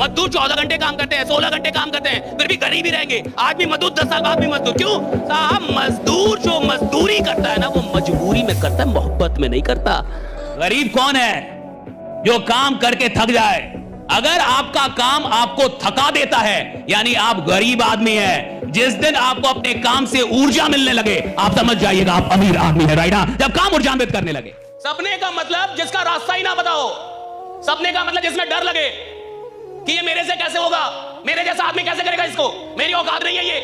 मजदूर 14 घंटे काम करते हैं, 16 घंटे काम करते हैं, फिर भी गरीब ही रहेंगे। आज भी मजदूर, 10 साल बाद भी मजदूर। क्यों साहब? मजदूर जो मजदूरी करता है ना, वो मजबूरी में करता है, मोहब्बत में नहीं करता। गरीब कौन है? जो काम करके थक जाए। अगर आपका काम आपको थका देता है यानी आप गरीब आदमी हैं। जिस दिन आपको अपने काम से ऊर्जा मिलने लगे, आप समझ जाइएगा आप अमीर आदमी है, राइट? जब काम ऊर्जान्वित करने लगे। सपने का मतलब जिसका रास्ता ही ना बताओ, सपने का मतलब जिसमें डर लगे कि ये मेरे से कैसे होगा, मेरे जैसा आदमी कैसे करेगा इसको, मेरी औकात नहीं है ये।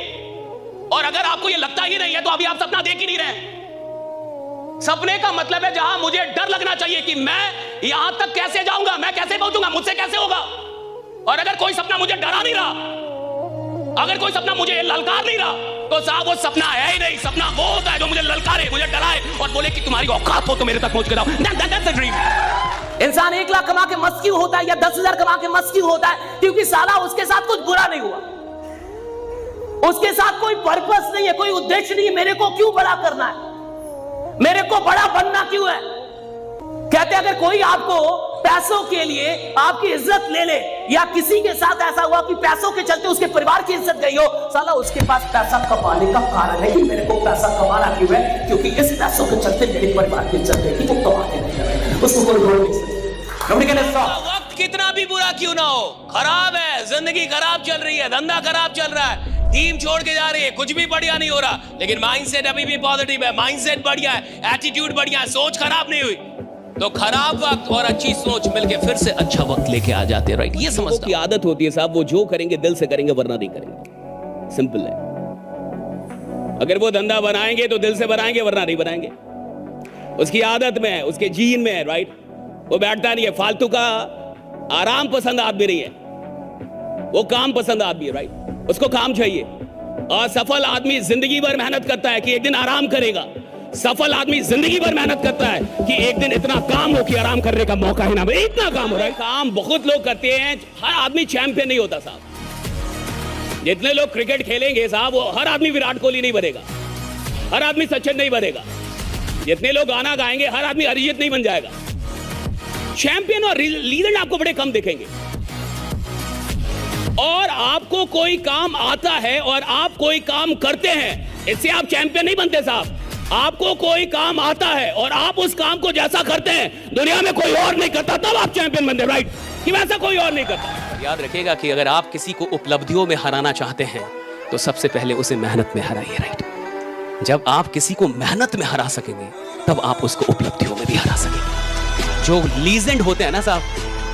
और अगर आपको ये लगता ही नहीं है तो अभी आप सपना देख ही नहीं रहे। सपने का मतलब है जहां मुझे डर लगना चाहिए कि मैं यहां तक कैसे जाऊंगा, मैं कैसे पहुंचूंगा, मुझसे कैसे होगा। और अगर कोई सपना मुझे डरा नहीं रहा, अगर कोई सपना मुझे ललकार नहीं रहा, तो साहब वो सपना है ही नहीं। सपना वो होता है जो मुझे ललकारे, मुझे डराए और बोले कि तुम्हारी औकात हो तो मेरे तक पहुंच के जाओ। That's the dream। इंसान 1 लाख कमा के मस्त क्यों होता है या 10,000 कमा के मस्त क्यों होता है? क्योंकि साला उसके साथ कुछ बुरा नहीं हुआ, उसके साथ कोई पर्पस नहीं है, कोई उद्देश्य नहीं है। मेरे को क्यों बड़ा करना है, मेरे को बड़ा बनना क्यों है? कहते अगर कोई आपको पैसों के लिए आपकी इज्जत ले ले, या किसी के साथ ऐसा हुआ कि पैसों के चलते उसके परिवार की इज्जत गई हो, साला उसके पास पैसा कमाने का कारण है कि मेरे को पैसा कमाना क्यों है, क्योंकि इस पैसों के चलते मेरे परिवार की इज्जत गई, वो कमाने नहीं लगे, उसको कोई रोक नहीं सकता। वक्त कितना भी बुरा क्यों ना हो, खराब है, जिंदगी खराब चल रही है, धंधा खराब चल रहा है, टीम छोड़ के जा रही है, कुछ भी बढ़िया नहीं हो रहा, लेकिन माइंडसेट अभी भी पॉजिटिव है, माइंडसेट बढ़िया है, एटीट्यूड बढ़िया है, सोच खराब नहीं हुई, तो खराब वक्त और अच्छी सोच मिलके फिर से अच्छा वक्त लेके आ जाते हैं, राइट? ये समझता की आदत होती है साहब, वो जो करेंगे दिल से करेंगे वरना नहीं करेंगे। सिंपल है। अगर वो धंधा बनाएंगे तो दिल से बनाएंगे वरना नहीं बनाएंगे। उसकी आदत में है, उसके जीन में है, राइट? वो बैठता नहीं है, फालतू का आराम पसंद आदमी नहीं है, वो काम पसंद आदमी है, राइट? उसको काम चाहिए। और सफल आदमी जिंदगी भर मेहनत करता है कि एक दिन आराम करेगा। सफल आदमी जिंदगी भर मेहनत करता है कि एक दिन इतना काम हो कि आराम करने का मौका ही ना मिले। इतना काम हो रहा है, काम बहुत लोग करते हैं, हर आदमी चैंपियन नहीं होता साहब। जितने लोग क्रिकेट खेलेंगे साहब, वो हर आदमी विराट कोहली नहीं बनेगा, हर आदमी सचिन नहीं बनेगा। जितने लोग गाना गाएंगे, हर आदमी अरिजीत नहीं बन जाएगा। चैंपियन और लीजेंड आपको बड़े कम दिखेंगे। और आपको कोई काम आता है और आप कोई काम करते हैं, इससे आप चैंपियन नहीं बनते साहब। आपको कोई काम आता है और आप उस काम को जैसा करते हैं, दुनिया में कोई और नहीं करता, तब आप चैंपियन बनते, राइट? कि वैसा कोई और नहीं करता। याद रखिएगा कि अगर आप किसी को उपलब्धियों में हराना चाहते हैं तो सबसे पहले उसे मेहनत में हराइए, राइट? जब आप किसी को मेहनत में हरा सकेंगे तब आप उसको उपलब्धियों में भी हरा सकेंगे। जो लीजेंड होते हैं ना साहब,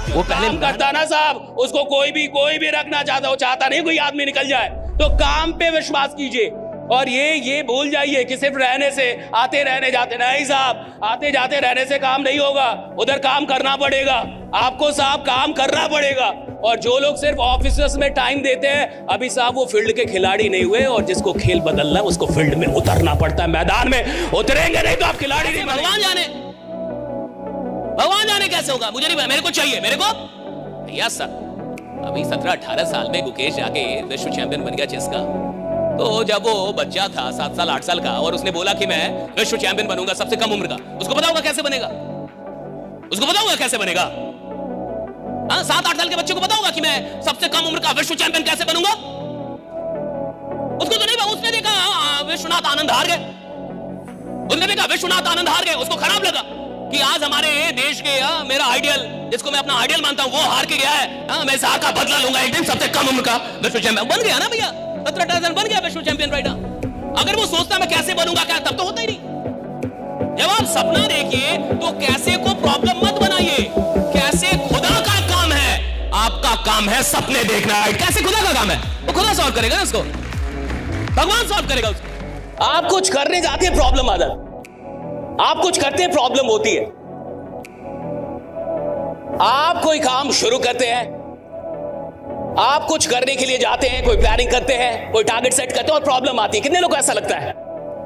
वो पहले करता ना साहब, उसको कोई भी रखना चाहता हो, चाहता नहीं कोई आदमी निकल जाए, तो काम पे विश्वास कीजिए। और ये भूल जाइए कि सिर्फ रहने से, आते रहने जाते नहीं साहब, आते जाते रहने से काम नहीं होगा, उधर काम करना पड़ेगा आपको साहब, काम करना पड़ेगा। और जो लोग सिर्फ ऑफिसर्स में टाइम देते हैं, अभी साहब वो फील्ड के खिलाड़ी नहीं हुए, और जिसको खेल बदलना है उसको फील्ड में उतरना पड़ता है, मैदान में उतरेंगे नहीं तो आप खिलाड़ी नहीं। भगवान जाने कैसे होगा, मुझे नहीं, मेरे को चाहिए, मेरे को भैया सर। अभी 17-18 साल में गुकेश जाके विश्व चैंपियन बन गया चेस का। तो जब वो बच्चा था 7 साल 8 साल का, और उसने बोला कि मैं विश्व चैंपियन बनूंगा सबसे कम उम्र का, उसको पता होगा कैसे बनेगा? उसको पता होगा कैसे बनेगा? 7-8 साल के बच्चे को पता होगा कि मैं सबसे कम उम्र का विश्व चैंपियन कैसे बनूंगा? उसको तो नहीं, उसने देखा विश्वनाथ आनंद हार गए, उसने देखा विश्वनाथ आनंद हार गए, उसको खराब लगा कि आज हमारे देश के मेरा आइडियल, जिसको मैं अपना आइडियल मानता हूं, वो हार के गया है। मैं इस हार का बदला लूंगा, एक दिन सबसे कम उम्र का विश्व चैंपियन बन गया ना भैया, 17-18 साल बन गया विश्व चैंपियन, राइट? अगर वो सोचता मैं कैसे बनूंगा, क्या तब तो होता ही नहीं। जब आप सपना देखिए तो कैसे को प्रॉब्लम मत बनाइए। कैसे खुदा का काम है, आपका काम है सपने देखना, राइट? कैसे खुदा का काम है, वो खुदा सॉल्व करेगा ना उसको, भगवान सॉल्व करेगा उसको। आप कुछ करने जाते हैं, प्रॉब्लम आ जाती, आप कुछ करते हैं, प्रॉब्लम होती है। आप कोई काम शुरू करते हैं, आप कुछ करने के लिए जाते हैं, कोई प्लानिंग करते हैं, कोई टारगेट सेट करते हैं और प्रॉब्लम आती है। कितने लोग को ऐसा लगता है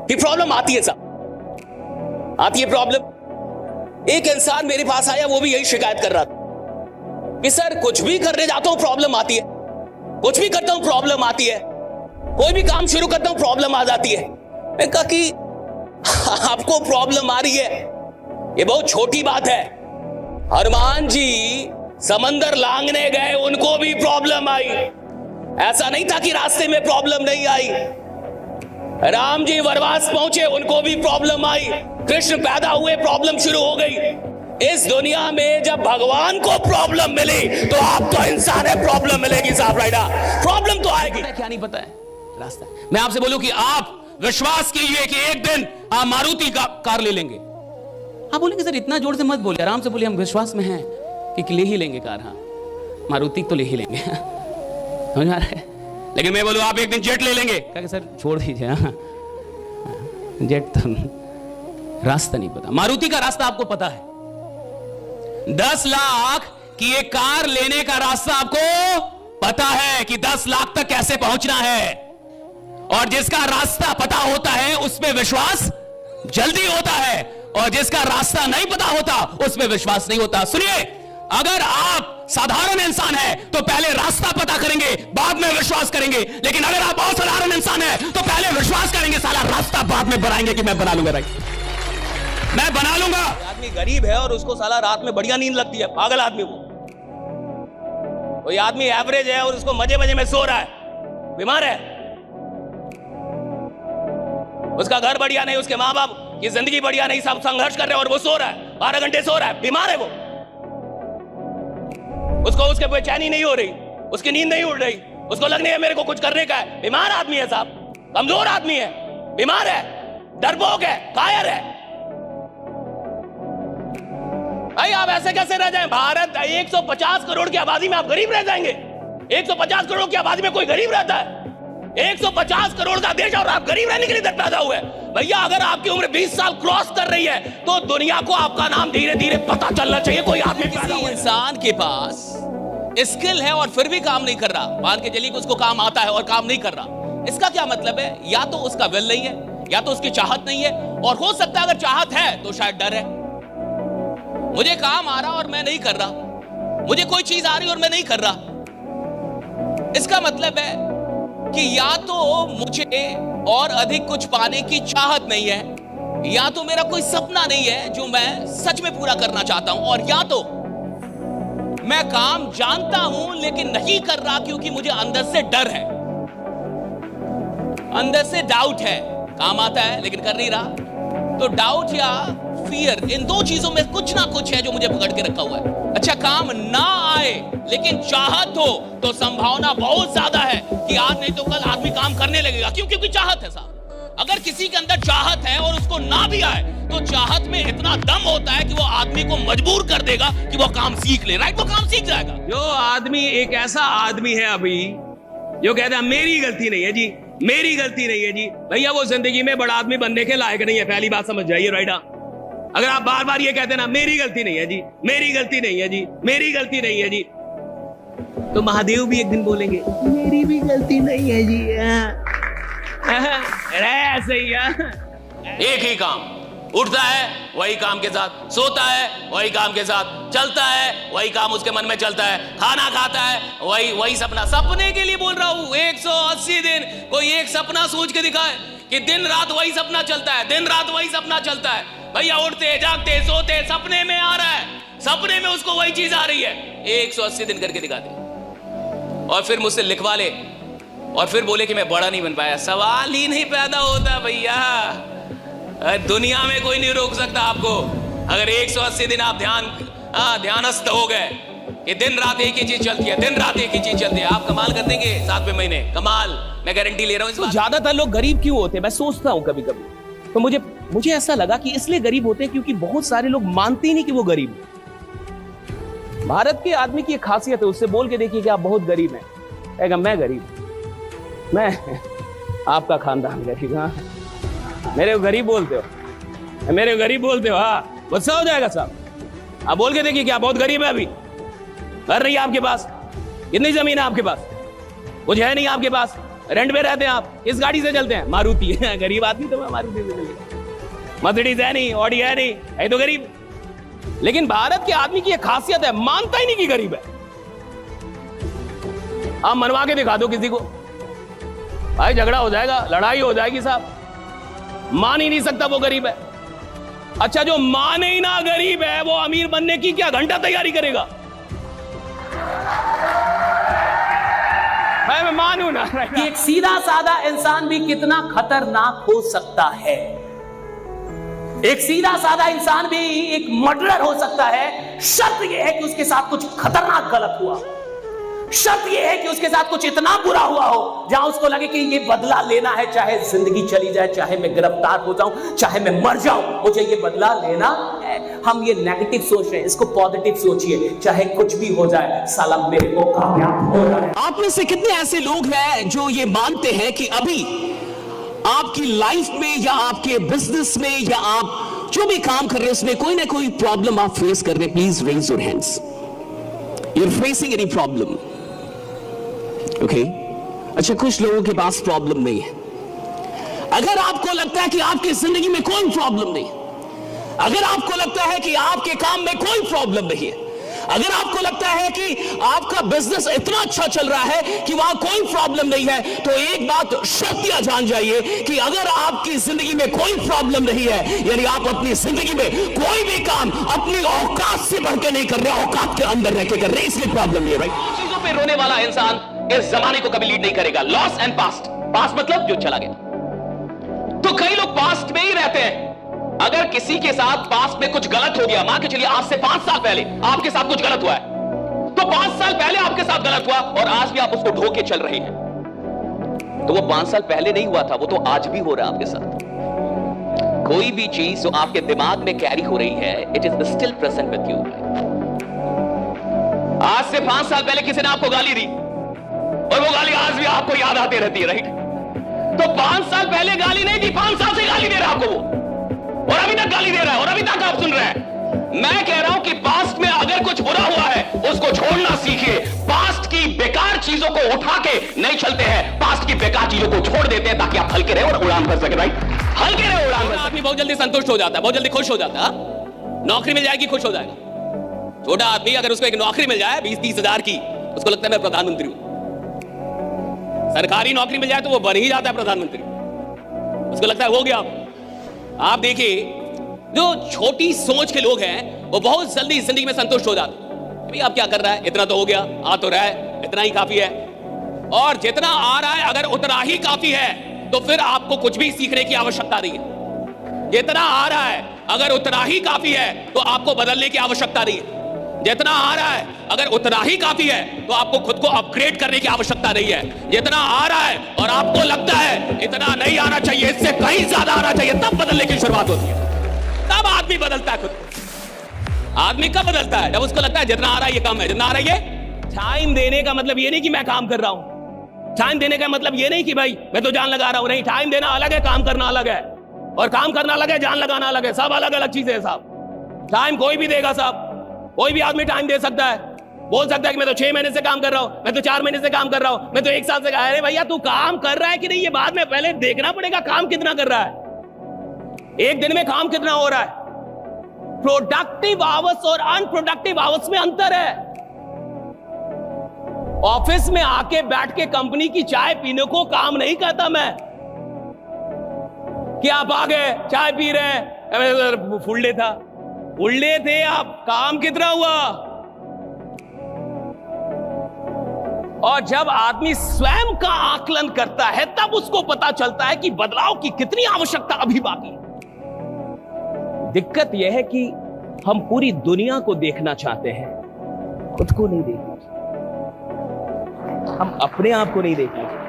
कि प्रॉब्लम आती है? सब आती है प्रॉब्लम। एक इंसान मेरे पास आया, वो भी यही शिकायत कर रहा था कि सर कुछ भी करने जाता हूं प्रॉब्लम आती है, कुछ भी करता हूं प्रॉब्लम आती है, कोई भी काम शुरू करता हूं प्रॉब्लम आ जाती है। मैं कहा कि आपको प्रॉब्लम आ रही है, ये बहुत छोटी बात है। हनुमान जी समंदर लांघने गए, उनको भी प्रॉब्लम आई। ऐसा नहीं था कि रास्ते में प्रॉब्लम नहीं आई। राम जी वनवास पहुंचे, उनको भी प्रॉब्लम आई। कृष्ण पैदा हुए, प्रॉब्लम शुरू हो गई। इस दुनिया में जब भगवान को प्रॉब्लम मिली तो आप तो इंसान है, प्रॉब्लम मिलेगी साहब, राइट? प्रॉब्लम तो आएगी। क्या नहीं पता है रास्ता। मैं आपसे बोलूं कि आप विश्वास कीजिए कि एक दिन आप मारुति का कार ले लेंगे। आप बोलेंगे सर इतना जोर से मत बोलिए, आराम से बोलिए, हम विश्वास में हैं कि ले ही लेंगे कार। हाँ, मारुति तो ले ही लेंगे, समझ आ रहा है? लेकिन मैं बोलूं आप एक दिन जेट ले लेंगे, क्या सर छोड़ दीजिए। हाँ, जेट तो रास्ता नहीं पता, मारुति का रास्ता आपको पता है। 10 लाख की एक कार लेने का रास्ता आपको पता है कि 10 लाख तक कैसे पहुंचना है, और जिसका रास्ता पता होता है उसमें विश्वास जल्दी होता है, और जिसका रास्ता नहीं पता होता उसमें विश्वास नहीं होता। सुनिए, अगर आप साधारण इंसान है तो पहले रास्ता पता करेंगे, बाद में विश्वास करेंगे। लेकिन अगर आप असाधारण इंसान है तो पहले विश्वास करेंगे, साला रास्ता बाद में बनाएंगे कि मैं बना लूंगा, राइट, मैं बना लूंगा। आदमी गरीब है और उसको साला रात में बढ़िया नींद लगती है, पागल आदमी वो। कोई आदमी एवरेज है और उसको मजे मजे में सो रहा है, बीमार है। उसका घर बढ़िया नहीं, उसके माँ बाप की जिंदगी बढ़िया नहीं, सब संघर्ष कर रहे हैं और वो सो रहा है, 12 घंटे सो रहा है, बीमार है वो। उसको उसके बेचैनी नहीं हो रही, उसकी नींद नहीं उड़ रही, उसको लगने है मेरे को कुछ करने का है। बीमार आदमी है साहब, कमजोर आदमी है, बीमार है, डरपोक है, कायर है। भाई आप ऐसे कैसे रह जाएं? भारत 150 करोड़ की आबादी में आप गरीब रह जाएंगे? 150 करोड़ की आबादी में कोई गरीब रहता है? 150 करोड़ का देश और आप गरीब रहने के लिए पैदा हुए? भैया अगर आपकी उम्र 20 साल क्रॉस कर रही है तो दुनिया को आपका नाम धीरे धीरे पता चलना चाहिए। कोई आदमी पैदा हुआ, इंसान के पास स्किल है और फिर भी काम नहीं कर रहा, मान के चलिए कि उसको काम आता है और काम नहीं कर रहा, इसका क्या मतलब है? या तो उसका विल नहीं है, या तो उसकी चाहत नहीं है, और हो सकता है अगर चाहत है तो शायद डर है। मुझे काम आ रहा और मैं नहीं कर रहा, मुझे कोई चीज आ रही और मैं नहीं कर रहा, इसका मतलब है कि या तो मुझे और अधिक कुछ पाने की चाहत नहीं है, या तो मेरा कोई सपना नहीं है जो मैं सच में पूरा करना चाहता हूं, और या तो मैं काम जानता हूं लेकिन नहीं कर रहा क्योंकि मुझे अंदर से डर है, अंदर से डाउट है। काम आता है लेकिन कर नहीं रहा, तो डाउट या फियर, इन दो चीजों में कुछ ना कुछ है जो मुझे पकड़ के रखा हुआ है। अच्छा, काम ना आए लेकिन चाहत हो तो संभावना बहुत ज्यादा है कि आज नहीं तो कल आदमी काम करने लगेगा। क्यों? क्योंकि चाहत है साहब। अगर किसी के अंदर चाहत है और उसको ना भी आए तो चाहत में इतना दम होता है कि वो आदमी को मजबूर कर देगा कि वो काम सीख ले, राइट? वो काम सीख जाएगा। जो आदमी, एक ऐसा आदमी है अभी जो कहता है मेरी गलती नहीं है जी, मेरी गलती नहीं है जी, भैया वो जिंदगी में बड़ा आदमी बनने के लायक नहीं है, पहली बात समझ जाइए, राइट? अगर आप बार बार ये कहते हैं ना मेरी गलती नहीं है जी, मेरी गलती नहीं है जी, मेरी गलती नहीं है जी, तो महादेव भी एक दिन बोलेंगे मेरी भी गलती नहीं है जी। ऐसे ही एक ही काम, उठता है वही काम के साथ, सोता है वही काम के साथ, चलता है वही काम उसके मन में चलता है, खाना खाता है वही सपना। सपने के लिए बोल रहा हूं, 180 दिन कोई एक सपना सोच के दिखाए कि दिन रात वही सपना चलता है, दिन रात वही सपना चलता है। भैया उठते जागते सोते सपने में आ रहा है, सपने में उसको वही चीज आ रही है, 180 दिन करके दिखा दे और फिर मुझसे लिखवा ले और फिर बोले कि मैं बड़ा नहीं बन पाया। सवाल ही नहीं पैदा होता भैया, दुनिया में कोई नहीं रोक सकता आपको। अगर 180 दिन आप ध्यानस्थ हो गए कि दिन रात एक ही चीज चलती है, दिन रात एक ही चीज चलती है, आप कमाल कर देंगे 7वें महीने, कमाल, मैं गारंटी ले रहा हूं इस बात। ज्यादातर लोग गरीब क्यों होते हैं? मैं सोचता हूं कभी कभी, तो मुझे ऐसा लगा कि इसलिए गरीब होते हैं क्योंकि बहुत सारे लोग मानते ही नहीं कि वो गरीब है। भारत के आदमी की एक खासियत है, उससे बोल के देखिए कि आप बहुत गरीब हैं, कहेगा मैं गरीब, मैं आपका खानदान गरीब, हाँ मेरे को गरीब बोलते हो, मेरे को गरीब बोलते हो, हाँ गुस्सा हो जाएगा साहब। आप बोल के देखिए कि आप बहुत गरीब है, अभी घर नहीं है आपके पास, कितनी जमीन है आपके पास, कुछ है नहीं आपके पास, रेंट पे रहते हैं आप, किस गाड़ी से चलते हैं? मारुति है, गरीब आदमी तो मैं मारुति से चलेगा, मर्सिडीज है नहीं, ऑडी है नहीं, है तो गरीब। लेकिन भारत के आदमी की एक खासियत है, मानता ही नहीं कि गरीब है। आप मनवा के दिखा दो किसी को, भाई झगड़ा हो जाएगा, लड़ाई हो जाएगी साहब, मान ही नहीं सकता वो गरीब है। अच्छा, जो माने ही ना गरीब है वो अमीर बनने की क्या घंटा तैयारी करेगा? अरे मैं मानू ना कि एक सीधा साधा इंसान भी कितना खतरनाक हो सकता है। एक सीधा साधा इंसान भी एक मर्डरर हो सकता है। शर्त यह है कि उसके साथ कुछ खतरनाक गलत हुआ। शर्त यह है कि उसके साथ कुछ इतना बुरा हुआ हो जहां उसको लगे कि ये बदला लेना है, चाहे जिंदगी चली जाए, चाहे मैं गिरफ्तार हो जाऊं, चाहे मैं मर जाऊं, मुझे ये बदला लेना है। हम ये नेगेटिव सोच रहे हैं, इसको पॉजिटिव सोचिए। चाहे कुछ भी हो जाए, साला मेरे को कामयाब होना है। आप में से कितने ऐसे लोग हैं जो ये मानते हैं कि अभी आपकी लाइफ में या आपके बिजनेस में या आप जो भी काम कर रहे हैं उसमें कोई ना कोई प्रॉब्लम आप फेस कर रहे हैं? Please raise your hands. You are facing any problem? Okay, अच्छा, कुछ लोगों के पास प्रॉब्लम नहीं है। अगर आपको लगता है कि आपकी जिंदगी में कोई प्रॉब्लम नहीं, अगर आपको लगता है कि आपके काम में कोई प्रॉब्लम नहीं है, अगर आपको लगता है कि आपका बिजनेस इतना अच्छा चल रहा है कि वहां कोई प्रॉब्लम नहीं है, तो एक बात शर्तिया जान जाइए कि अगर आपकी जिंदगी में कोई प्रॉब्लम नहीं है, यानी आप अपनी जिंदगी में कोई भी काम अपनी औकात से बढ़ के नहीं कर रहे, औकात के अंदर रह के कर रहे, इसलिए प्रॉब्लम नहीं है। राइट? चीजों पे रोने वाला इंसान इस जमाने को कभी लीड नहीं करेगा। लॉस एंड पास्ट, पास्ट मतलब जो चला गया। तो कई लोग पास्ट में ही रहते हैं। अगर किसी के साथ पास्ट में कुछ गलत हो गया, मान के चलिए आज से 5 साल पहले आपके साथ कुछ गलत हुआ है, तो 5 साल पहले आपके साथ गलत हुआ और आज भी आप उसको ढो के चल रहे हैं, तो वो 5 साल पहले नहीं हुआ था, वो तो आज भी हो रहा है आपके साथ। कोई भी चीज जो आपके दिमाग में कैरी हो रही है, it is still present with you. आज से 5 साल पहले किसी ने आपको गाली दी और वो गाली आज भी आपको याद आती रहती है। राइट? तो 5 साल पहले गाली नहीं दी, 5 साल से गाली दे रहा है आपको वो, और अभी तक गाली दे रहा है और अभी तक आप सुन रहे हैं। मैं कह रहा हूं कि पास्ट में अगर कुछ बुरा हुआ है उसको छोड़ना सीखिए। पास्ट की बेकार चीजों को उठा के नहीं चलते हैं, पास्ट की बेकार चीजों को छोड़ देते हैं ताकि आप हल्के रहे और उड़ान भर सके। राइट? हल्के रहे, उड़ान भर। आदमी बहुत जल्दी संतुष्ट हो जाता है, बहुत जल्दी खुश हो जाता है। नौकरी मिल जाएगी, खुश हो जाएगा। छोटा आदमी अगर उसको एक नौकरी मिल जाए 20-30 हजार की, उसको लगता है मैं प्रधानमंत्री हूं। सरकारी नौकरी मिल जाए तो वो बन ही जाता है प्रधानमंत्री, उसको लगता है हो गया। आप देखिए, जो छोटी सोच के लोग हैं वो बहुत जल्दी जिंदगी में संतुष्ट हो जाते हैं। अभी आप क्या कर रहा है, इतना तो हो गया, आ तो रहा है, इतना ही काफी है। और जितना आ रहा है अगर उतना ही काफी है तो फिर आपको कुछ भी सीखने की आवश्यकता नहीं है। जितना आ रहा है अगर उतना ही काफी है तो आपको बदलने की आवश्यकता नहीं है। जितना आ रहा है अगर उतना ही काफी है तो आपको खुद को अपग्रेड करने की आवश्यकता नहीं है। जितना आ रहा है और आपको लगता है इतना नहीं आना चाहिए, इससे कहीं ज्यादा आना चाहिए, तब बदलने की शुरुआत होती है। तब आदमी बदलता है खुद। आदमी कब बदलता है? जब उसको लगता है जितना आ रहा है ये कम है, जितना आ रहा है ये। टाइम देने का मतलब ये नहीं कि मैं काम कर रहा हूं। टाइम देने का मतलब ये नहीं कि भाई मैं तो जान लगा रहा हूं। नहीं, टाइम देना अलग है, काम करना अलग है। और काम करना अलग है, जान लगाना अलग है। सब अलग अलग चीजें हैं साहब। टाइम कोई भी देगा साहब, कोई भी आदमी टाइम दे सकता है। बोल सकता है कि मैं तो 6 महीने से काम कर रहा हूं, मैं तो 4 महीने से काम कर रहा हूं, मैं तो 1 साल से। अरे भैया, तू काम कर रहा है कि नहीं ये बाद में पहले देखना पड़ेगा, काम कितना कर रहा है, एक दिन में काम कितना हो रहा है। प्रोडक्टिव आवर्स और अनप्रोडक्टिव आवर्स में अंतर है। ऑफिस में आके बैठ के कंपनी की चाय पीने को काम नहीं कहता मैं, कि आप आ गए चाय पी रहे हैं, फुल डे था, फुल डे थे आप, काम कितना हुआ। और जब आदमी स्वयं का आकलन करता है तब उसको पता चलता है कि बदलाव की कितनी आवश्यकता अभी बाकी है। दिक्कत यह है कि हम पूरी दुनिया को देखना चाहते हैं, खुद को नहीं देखना चाहते। हम अपने आप को नहीं देखना चाहते।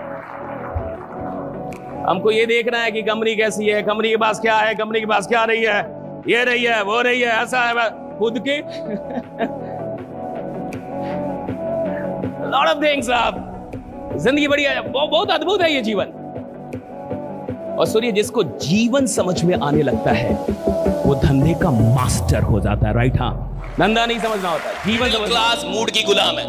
हमको ये देखना है कि कंपनी कैसी है, कंपनी के पास क्या है, कंपनी के पास क्या रही है, ये रही है, वो रही है, ऐसा है। खुद के लॉट ऑफ थिंग्स। आप जिंदगी बड़ी है, बहुत अद्भुत है ये जीवन। और सुनिए, जिसको जीवन समझ में आने लगता है वो धंधे का मास्टर हो जाता है। राइट? हाँ, धंधा नहीं समझना होता, जीवन। मिडिल क्लास मूड की गुलाम है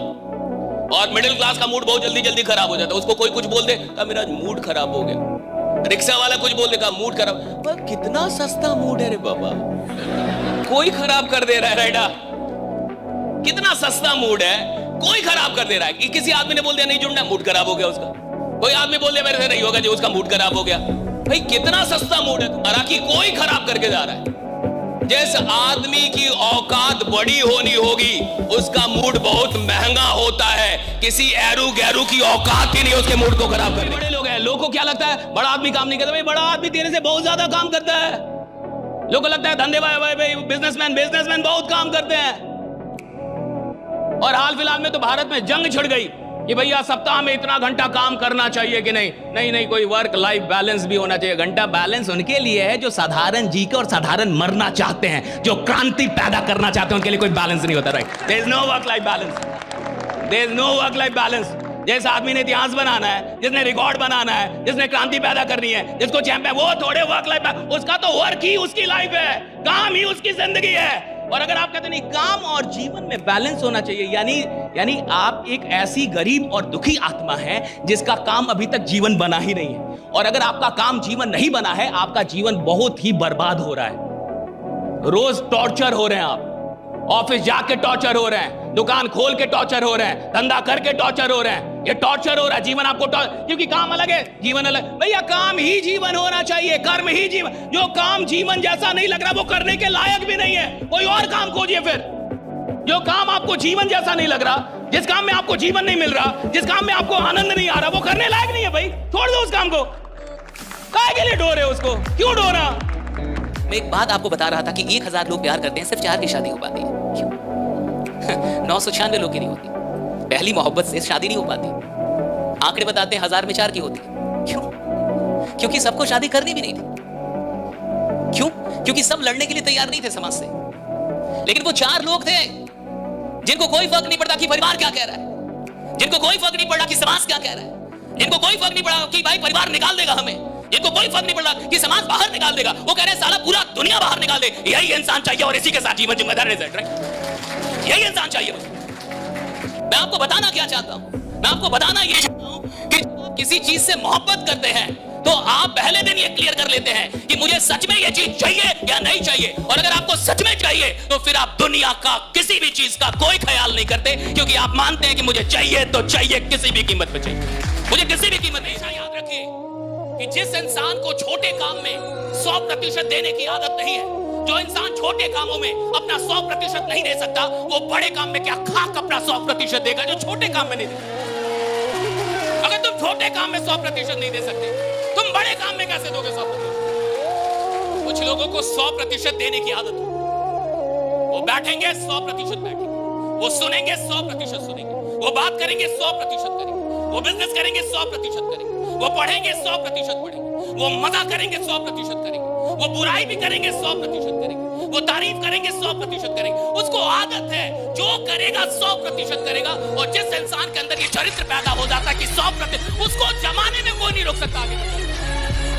और मिडिल क्लास का मूड बहुत जल्दी जल्दी खराब हो जाता है। उसको कोई कुछ बोल दे का मेरा मूड खराब हो गया, रिक्शा वाला कुछ बोल दे का मूड खराब। पर कितना सस्ता मूड है रे बाबा, कोई खराब कर दे रहा है। राइट? कितना सस्ता मूड है, कोई खराब कर दे रहा है। कि किसी आदमी ने बोल दिया नहीं जुड़ना, मूड खराब हो गया उसका। कोई आदमी बोल दिया मेरे से नहीं होगा जी, उसका मूड खराब हो गया। भाई कितना सस्ता मूड है तुम्हारा कि कोई खराब करके जा रहा है। जिस आदमी की औकात बड़ी होनी होगी उसका मूड बहुत महंगा होता है। किसी एरू गैरू की औकात ही नहीं उसके मूड को खराब करने। बड़े लोग हैं, लोगों को क्या लगता है बड़ा आदमी काम नहीं करता। भाई बड़ा आदमी तेरे से बहुत ज्यादा काम करता है। लोगों को लगता है धंधे भाई बिजनेसमैन बहुत काम करते हैं। और हाल फिलहाल में तो भारत में जंग छिड़ गई कि भैया सप्ताह में इतना घंटा काम करना चाहिए कि नहीं, कोई वर्क लाइफ बैलेंस भी होना चाहिए। घंटा बैलेंस उनके लिए है जो साधारण जी के और साधारण मरना चाहते हैं, जो क्रांति पैदा करना चाहते हैं, उनके लिए कोई बैलेंस नहीं होता। Right, there is no work life balance, there is no work life balance. जिस आदमी ने इतिहास बनाना है, जिसने रिकॉर्ड बनाना है, जिसने क्रांति पैदा करनी है, जिसको चैंपियन, वो थोड़े वर्क लाइफ, उसका तो वर्क ही उसकी लाइफ है, काम ही उसकी जिंदगी है। और अगर आप कहते नहीं काम और जीवन में बैलेंस होना चाहिए, यानी आप एक ऐसी गरीब और दुखी आत्मा है जिसका काम अभी तक जीवन बना ही नहीं है। और अगर आपका काम जीवन नहीं बना है, आपका जीवन बहुत ही बर्बाद हो रहा है। रोज टॉर्चर हो रहे हैं आप, ऑफिस जाके टॉर्चर हो रहे हैं, दुकान खोल के टॉर्चर हो रहे हैं, धंधा करके टॉर्चर हो रहे हैं। ये टॉर्चर हो रहा है, जीवन आपको क्योंकि काम अलग है, जीवन अलग। भैया काम ही जीवन होना चाहिए, कर्म ही जीवन। जो काम जीवन जैसा नहीं लग रहा वो करने के लायक भी नहीं है, कोई और काम खोजिए। फिर जो काम आपको जीवन जैसा नहीं लग रहा, जिस काम में आपको जीवन नहीं मिल रहा, जिस काम में आपको आनंद नहीं आ रहा, वो करने लायक नहीं है। भाई छोड़ दो उस काम को। काहे के लिए डो रहे हो उसको, क्यों डो रहा? मैं एक बात आपको बता रहा था कि 1000 लोग प्यार करते हैं, सिर्फ 4 की शादी हो पाती है। क्यों? 996 लोग की नहीं होती। पहली मोहब्बत से शादी नहीं हो पाती। आंकड़े बताते हैं 1000 में 4 की होती। क्यों? क्योंकि सबको शादी करनी भी नहीं थी। क्यों? क्योंकि सब लड़ने के लिए तैयार नहीं थे समाज से। लेकिन वो 4 लोग थे जिनको कोई फर्क नहीं पड़ता कि परिवार क्या कह रहा है, जिनको कोई फर्क नहीं पड़ा कि समाज क्या कह रहा है, जिनको कोई फर्क नहीं पड़ा कि भाई परिवार निकाल देगा हमें, जिनको कोई फर्क नहीं पड़ा कि समाज बाहर निकाल देगा। वो कह रहे हैं साला पूरा दुनिया बाहर निकाल दे, यही इंसान चाहिए और इसी के साथ जीवन जिम्मेदार यही इंसान चाहिए। मैं आपको बताना क्या चाहता हूं, मैं आपको बताना ये चाहता हूं कि जब आप किसी चीज से मोहब्बत करते हैं तो आप पहले दिन ये क्लियर कर लेते हैं कि मुझे सच में ये चीज चाहिए या नहीं चाहिए। और अगर आपको सच में चाहिए तो फिर आप दुनिया का किसी भी चीज का कोई ख्याल नहीं करते, क्योंकि आप मानते हैं कि मुझे चाहिए तो चाहिए, किसी भी कीमत पे चाहिए, मुझे किसी भी कीमत पे। याद रखिए कि जिस इंसान को छोटे काम में 100% देने की आदत नहीं है, जो इंसान छोटे कामों में अपना 100% नहीं दे सकता, वो बड़े काम में क्या खाक अपना 100% देगा जो छोटे काम में नहीं देगा। अगर तुम छोटे काम में 100% नहीं दे सकते, तुम बड़े काम में कैसे दोगे 100%? कुछ लोगों को 100% देने की आदत है। वो बैठेंगे 100% बैठेंगे, वो सुनेंगे 100% सुनेंगे, वो बात करेंगे 100% करेंगे, वो बिजनेस करेंगे 100% करेंगे, वो पढ़ेंगे 100% पढ़ेंगे, वो मजा करेंगे 100% करेंगे, वो बुराई भी करेंगे 100% करेंगे, वो तारीफ करेंगे 100% करेंगे। उसको आदत है, जो करेगा 100% करेगा। और जिस इंसान के अंदर ये चरित्र पैदा हो जाता है कि 100%, उसको जमाने में कोई नहीं रोक सकता आगे।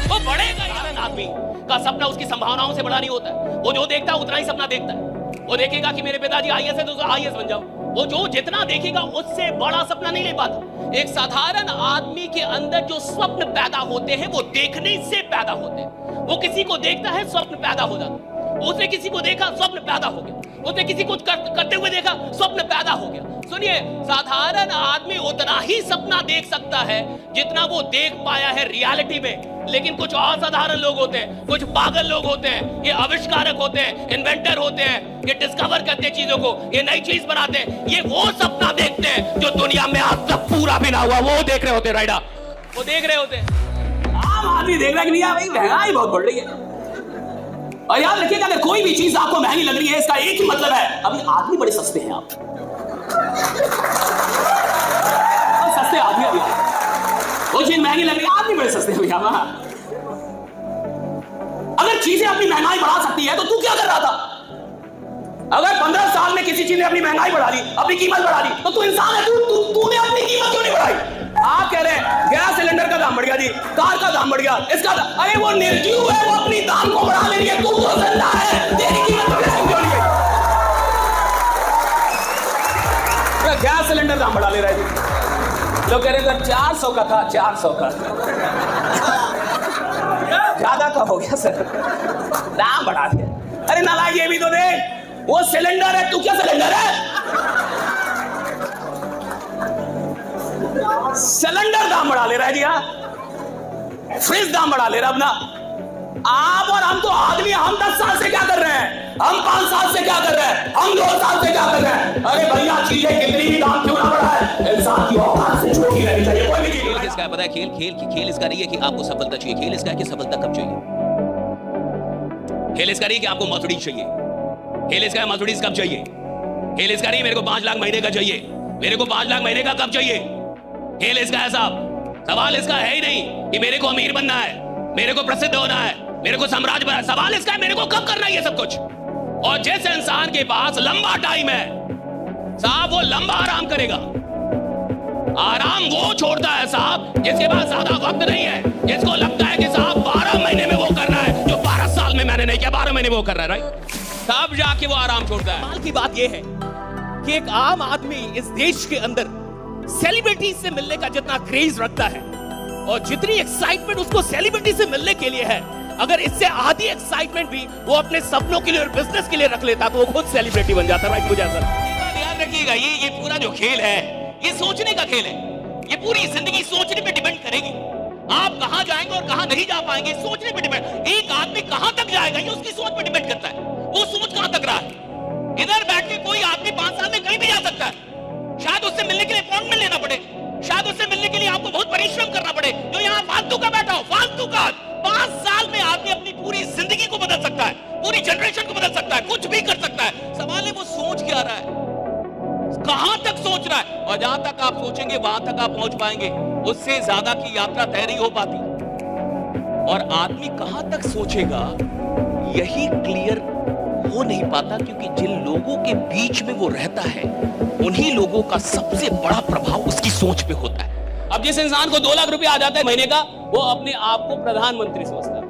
वो बढ़ेगा। आदमी का सपना उसकी संभावनाओं से बड़ा नहीं होता है। वो जो देखता है उतना ही सपना देखता है। वो देखेगा कि मेरे पिताजी आईएएस है तो आईएएस बन जाओ। वो जो जितना देखेगा उससे बड़ा सपना नहीं ले पाता। एक साधारण आदमी के अंदर जो स्वप्न पैदा होते हैं वो देखने से पैदा होते हैं। वो किसी को देखता है, स्वप्न पैदा हो जाता है। उसने किसी को देखा, स्वप्न पैदा हो गया। उसने किसी को करते हुए देखा, स्वप्न पैदा हो गया। सुनिए, साधारण आदमी उतना ही सपना देख सकता है जितना वो देख पाया है रियलिटी में। लेकिन कुछ असाधारण लोग होते हैं, कुछ पागल लोग होते हैं, ये आविष्कारक होते हैं, इन्वेंटर होते हैं, ये डिस्कवर करते हैं चीजों को, ये नई चीज बनाते हैं। ये वो सपना देखते हैं जो दुनिया में आज तक पूरा भी ना हुआ, वो देख रहे होते हैं। राइडा, वो देख रहे होते हैं। आम आदमी देख रहा है कि नहीं भाई महंगाई बहुत बढ़ रही है। और याद रखिएगा, अगर कोई भी चीज आपको महंगी लग रही है, इसका एक ही मतलब है, अभी आदमी बड़े सस्ते हैं। आप सस्ते आदमी, अभी वो चीज महंगी लग रही है, आदमी बड़े सस्ते हैं भैया। अगर चीजें अपनी महंगाई बढ़ा सकती है तो तू क्या कर रहा था? अगर 15 साल में किसी चीज ने अपनी महंगाई बढ़ा ली, अपनी कीमत बढ़ा ली, तो तू इंसान है, तूने अपनी कीमत क्यों नहीं बढ़ाई? आप कह रहे हैं गैस सिलेंडर का दाम बढ़ गया जी, कार का दाम बढ़ गया, इसका दाम, अरे वो निर्जीव है, वो अपनी दाम को बढ़ा ले रही है, तू तो जिंदा है, तेरी कीमत क्यों नहीं है? गैस सिलेंडर दाम बढ़ा ले रहा है जी। लोग कह रहे हैं 400 का था, 400 का ज्यादा का हो गया सर, दाम बढ़ा दिया। अरे नालायक, ये भी तो देख, वो सिलेंडर है, तू क्या सिलेंडर है? सिलेंडर दाम बढ़ा ले रहा है जी। फ्रिज दाम बढ़ा ले रहा अपना। आप और हम तो आदमी, हम 10 साल से क्या कर रहे हैं? हम 5 साल से क्या कर रहे हैं, हम 2 साल से क्या कर रहे हैं। अरे भैया चीजें कितनी भी दाम क्यों ना बढ़ाए, इंसान की औकात से छोटी रहनी चाहिए। कोई भी खेल किसका है पता है? खेल इसका नहीं है कि आपको सफलता चाहिए, खेल इसका है कि सफलता कब चाहिए। खेल इसका नहीं कि आपको मर्सिडीज चाहिए, खेल इसका है मर्सिडीज कब चाहिए। खेल इसका नहीं मेरे को 5 लाख महीने का चाहिए, मेरे को 5 लाख महीने का कब चाहिए। खेल इसका है साहब, सवाल इसका है ही नहीं कि मेरे को अमीर बनना है, मेरे को प्रसिद्ध होना है, मेरे को साम्राज्य बनना है। सवाल इसका है मेरे को कब करना है ये सब कुछ। और जिस इंसान के पास लंबा टाइम है साहब, वो लंबा आराम करेगा। आराम वो छोड़ता है साहब जिसके पास ज्यादा वक्त नहीं है, जिसको लगता है कि साहब 12 महीने में वो करना है जो 12 साल में मैंने नहीं किया, 12 महीने में वो कर रहा है, राइट। तब जाके वो आराम छोड़ता है। कमाल की बात यह है कि एक आम आदमी इस देश के अंदर सेलिब्रिटी से मिलने का जितना क्रेज रखता है और जितनी एक्साइटमेंट उसको सेलिब्रिटी से मिलने के लिए है, अगर इससे आधी एक्साइटमेंट भी वो अपने सपनों के लिए और बिजनेस के लिए रख लेता तो वो खुद सेलिब्रिटी बन जाता। राइट मुझे ऐसा ध्यान रखिएगा, ये पूरा जो खेल है ये सोचने का खेल है। ये पूरी जिंदगी सोचने पे डिपेंड करेगी। आप कहां जाएंगे और कहां नहीं जा पाएंगे सोचने पे डिपेंड। एक आदमी कहां तक जाएगा ये उसकी सोच पे डिपेंड करता है, वो सोच कहां तक रहा है। इधर बैठ के कोई आदमी 5 साल में कहीं भी जा सकता है, शायद उससे मिलने के लिए अपॉइंटमेंट लेना पड़े, शायद उससे मिलने के लिए आपको बहुत परिश्रम करना पड़े। जो यहाँ फालतू का बैठा हो, फालतू का 5 साल में आदमी अपनी पूरी जिंदगी को बदल सकता है, पूरी जनरेशन को बदल सकता है, कुछ भी कर सकता है। सवाल है वो सोच क्या रहा है, कहां तक सोच रहा है। और जहां तक आप सोचेंगे वहां तक आप पहुंच पाएंगे, उससे ज्यादा की यात्रा तय नहीं हो पाती। और आदमी कहां तक सोचेगा यही क्लियर हो नहीं पाता, क्योंकि जिन लोगों के बीच में वो रहता है उन्हीं लोगों का सबसे बड़ा प्रभाव उसकी सोच पे होता है। अब जिस इंसान को 2 लाख रुपया आ जाता है महीने का, वो अपने आप को प्रधानमंत्री समझता है